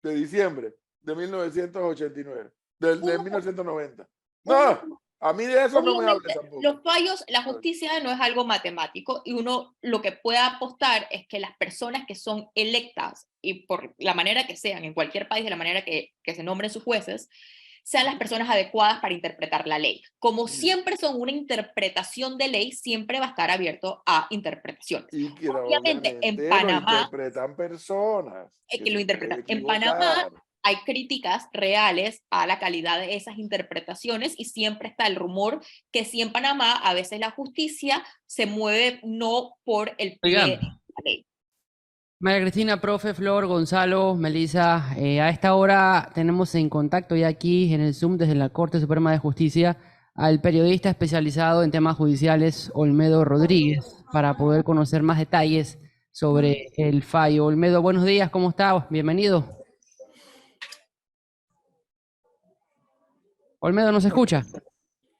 diciembre de 1989, de Hubo- 1990. hubo- No, a mí de eso no me hables Obviamente, tampoco. los fallos, la justicia no es algo matemático y uno lo que puede apostar es que las personas que son electas y por la manera que sean, en cualquier país de la manera que se nombren sus jueces, sean las personas adecuadas para interpretar la ley. Como siempre son una interpretación de ley, siempre va a estar abierto a interpretaciones. Y que Obviamente, en obviamente lo Panamá, interpretan personas que que lo se pueden interpretan. En Panamá equivocar. hay críticas reales a la calidad de esas interpretaciones y siempre está el rumor que sí en Panamá a veces la justicia se mueve no por el pie Oigan. de la ley. María Cristina, profe, Flor, Gonzalo, Melissa, a esta hora tenemos en contacto ya aquí en el Zoom desde la Corte Suprema de Justicia al periodista especializado en temas judiciales, Olmedo Rodríguez, para poder conocer más detalles sobre el fallo. Olmedo, buenos días, ¿cómo estás? Bienvenido. Olmedo, ¿nos escucha?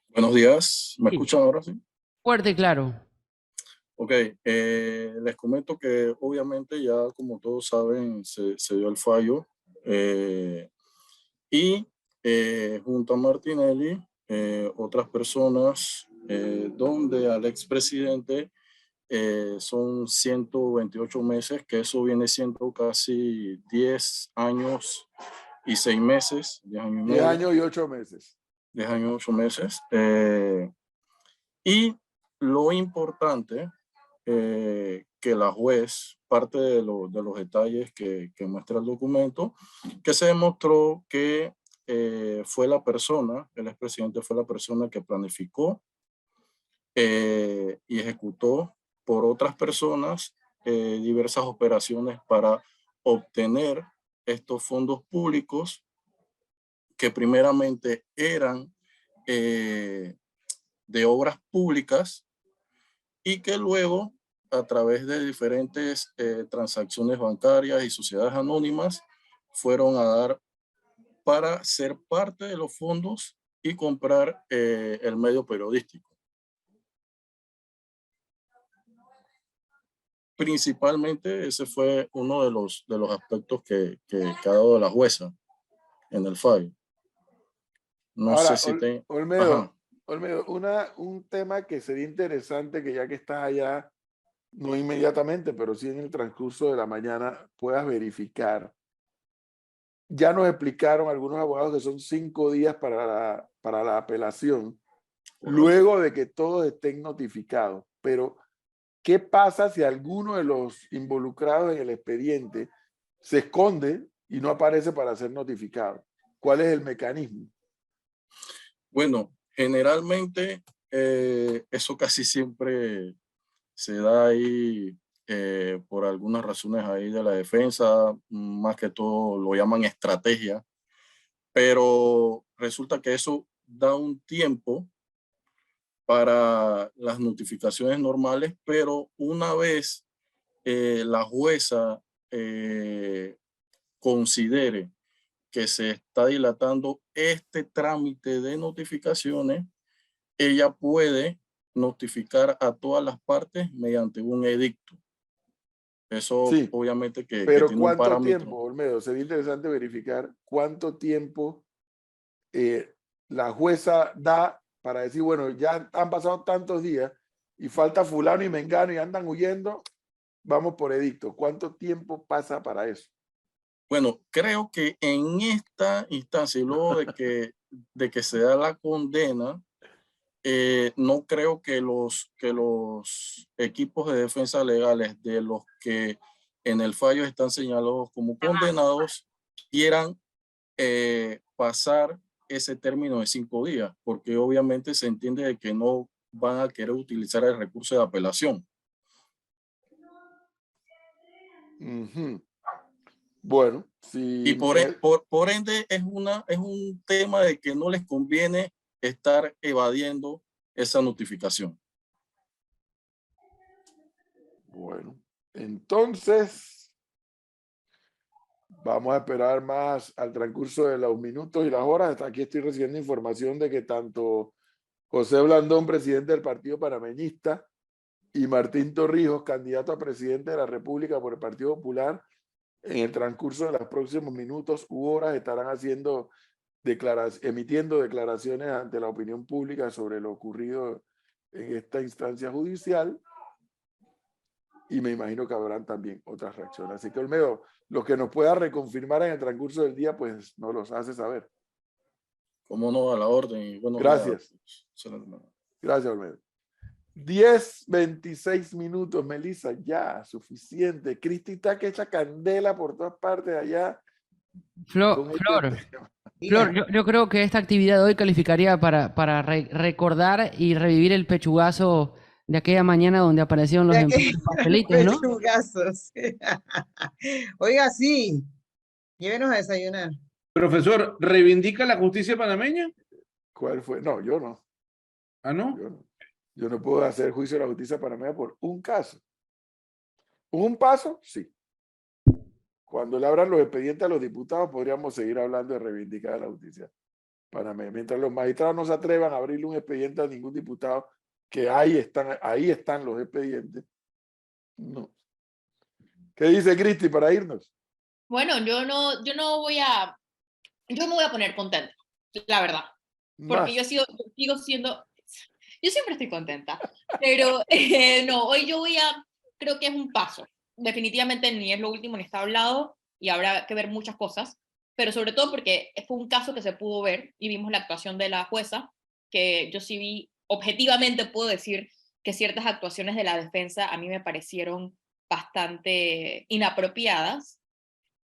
Buenos días, ¿me Sí. escuchan ahora? Sí. Fuerte y claro. Ok, les comento que obviamente ya como todos saben se dio el fallo y junto a Martinelli, otras personas, donde al expresidente son 128 meses, que eso viene siendo casi 10 años y 6 meses, 10 años y 10 medio. años y 8 meses. 10 años, 8 meses. Y lo importante, que la juez, parte de los detalles que muestra el documento, que se demostró que fue la persona, el expresidente fue la persona que planificó y ejecutó por otras personas diversas operaciones para obtener estos fondos públicos que primeramente eran de obras públicas y que luego a través de diferentes transacciones bancarias y sociedades anónimas fueron a dar para ser parte de los fondos y comprar el medio periodístico. Principalmente ese fue uno de los aspectos que ha dado la jueza en el fallo. No Ahora, sé si te... Olmedo, Ajá. Olmedo, un tema que sería interesante que ya que estás allá, no inmediatamente, pero sí en el transcurso de la mañana, puedas verificar. Ya nos explicaron algunos abogados que son 5 días para la apelación, luego de que todos estén notificados. Pero, ¿qué pasa si alguno de los involucrados en el expediente se esconde y no aparece para ser notificado? ¿Cuál es el mecanismo? Bueno, generalmente eso casi siempre se da ahí por algunas razones ahí de la defensa, más que todo lo llaman estrategia, pero resulta que eso da un tiempo para las notificaciones normales, pero una vez la jueza considere que se está dilatando este trámite de notificaciones, ella puede notificar a todas las partes mediante un edicto. Eso Sí, obviamente que pero tiene un ¿cuánto parámetro. tiempo, Olmedo? Sería interesante verificar cuánto tiempo la jueza da para decir, bueno, ya han pasado tantos días y falta fulano y mengano y andan huyendo, vamos por edicto. ¿Cuánto tiempo pasa para eso? Bueno, creo que en esta instancia, y luego de que se da la condena, no creo que los equipos de defensa legales de los que en el fallo están señalados como condenados quieran pasar ese término de 5 días, porque obviamente se entiende de que no van a querer utilizar el recurso de apelación. Bueno, si Y por ende es un tema de que no les conviene estar evadiendo esa notificación. Bueno, entonces vamos a esperar más al transcurso de los minutos y las horas. Hasta aquí estoy recibiendo información de que tanto José Blandón, presidente del Partido Panameñista, y Martín Torrijos, candidato a presidente de la República por el Partido Popular, en el transcurso de los próximos minutos u horas estarán emitiendo declaraciones ante la opinión pública sobre lo ocurrido en esta instancia judicial, y me imagino que habrán también otras reacciones. Así que, Olmedo, lo que nos pueda reconfirmar en el transcurso del día, pues nos los hace saber. Como no, a la orden. Y bueno, gracias. Gracias, Olmedo. 10:26 minutos, Melissa, ya, suficiente. Cristi está que echa candela por todas partes allá. Flor, yo creo que esta actividad de hoy calificaría para recordar y revivir el pechugazo de aquella mañana donde aparecieron los pastelitos, ¿no? Pechugazos. Oiga, sí, llévenos a desayunar. Profesor, ¿reivindica la justicia panameña? ¿Cuál fue? No, yo no. ¿Ah, no? Yo no puedo hacer juicio de la justicia panameña por un caso. ¿Un paso? Sí. Cuando le abran los expedientes a los diputados, podríamos seguir hablando de reivindicar la justicia panameña. Mientras los magistrados no se atrevan a abrirle un expediente a ningún diputado, que ahí están los expedientes. No. ¿Qué dice Cristi para irnos? Bueno, yo me voy a poner contenta, la verdad. Porque yo sigo siendo, yo siempre estoy contenta, pero no, hoy creo que es un paso. Definitivamente ni es lo último ni está hablado y habrá que ver muchas cosas, pero sobre todo porque fue un caso que se pudo ver y vimos la actuación de la jueza, que yo sí vi, objetivamente puedo decir que ciertas actuaciones de la defensa a mí me parecieron bastante inapropiadas.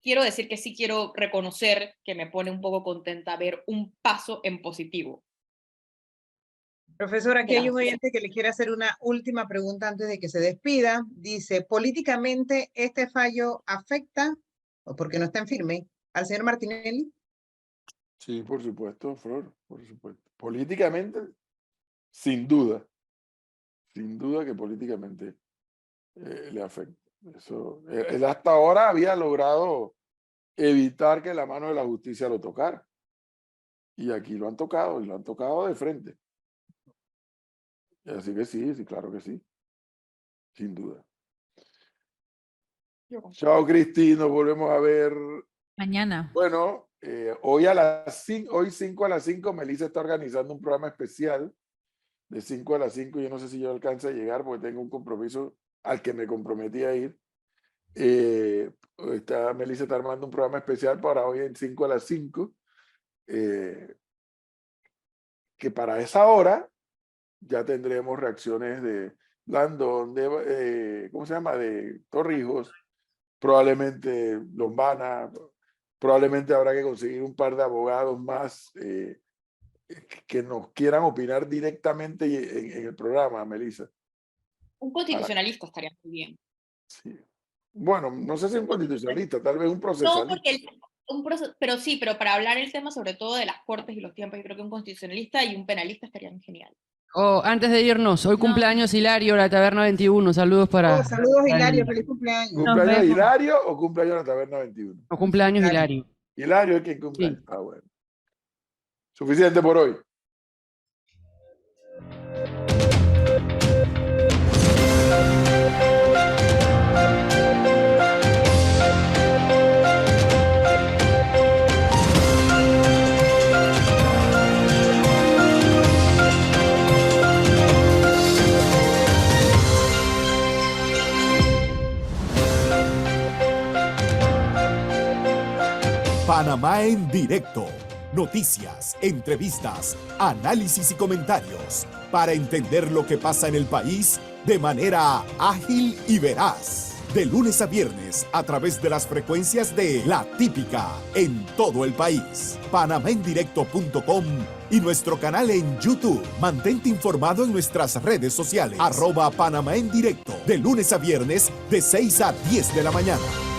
Quiero decir que sí quiero reconocer que me pone un poco contenta ver un paso en positivo. Profesor, aquí hay un oyente que le quiere hacer una última pregunta antes de que se despida. Dice, ¿políticamente este fallo afecta, o porque no está en firme, al señor Martinelli? Sí, por supuesto, Flor, por supuesto. Políticamente, sin duda que políticamente le afecta. Eso, él hasta ahora había logrado evitar que la mano de la justicia lo tocara. Y aquí lo han tocado, y lo han tocado de frente. Así que sí, claro que sí. Sin duda. Chao, Cristi, nos volvemos a ver mañana. Bueno, hoy 5 a las 5, Melissa está organizando un programa especial de 5 a las 5. Yo no sé si yo alcance a llegar porque tengo un compromiso al que me comprometí a ir. Melissa está armando un programa especial para hoy en 5 a las 5. Que para esa hora ya tendremos reacciones de Blandón, ¿cómo se llama? De Torrijos, probablemente Lombana, probablemente habrá que conseguir un par de abogados más que nos quieran opinar directamente en el programa, Melissa. Un constitucionalista estaría muy bien. Sí. Bueno, no sé si un constitucionalista, tal vez un procesalista. No, porque pero para hablar el tema sobre todo de las cortes y los tiempos, yo creo que un constitucionalista y un penalista estarían genial. Antes de irnos, hoy cumpleaños Hilario, la Taberna 21. Saludos para... saludos, Hilario, feliz cumpleaños. ¿Cumpleaños Hilario o cumpleaños la Taberna 21? No, cumpleaños Hilario. Hilario es quien cumple. Sí. Ah, bueno. Suficiente por hoy. Panamá en directo. Noticias, entrevistas, análisis y comentarios para entender lo que pasa en el país de manera ágil y veraz. De lunes a viernes a través de las frecuencias de La Típica en todo el país. panamaendirecto.com y nuestro canal en YouTube. Mantente informado en nuestras redes sociales. @Panamá en Directo. De lunes a viernes de 6 a 10 de la mañana.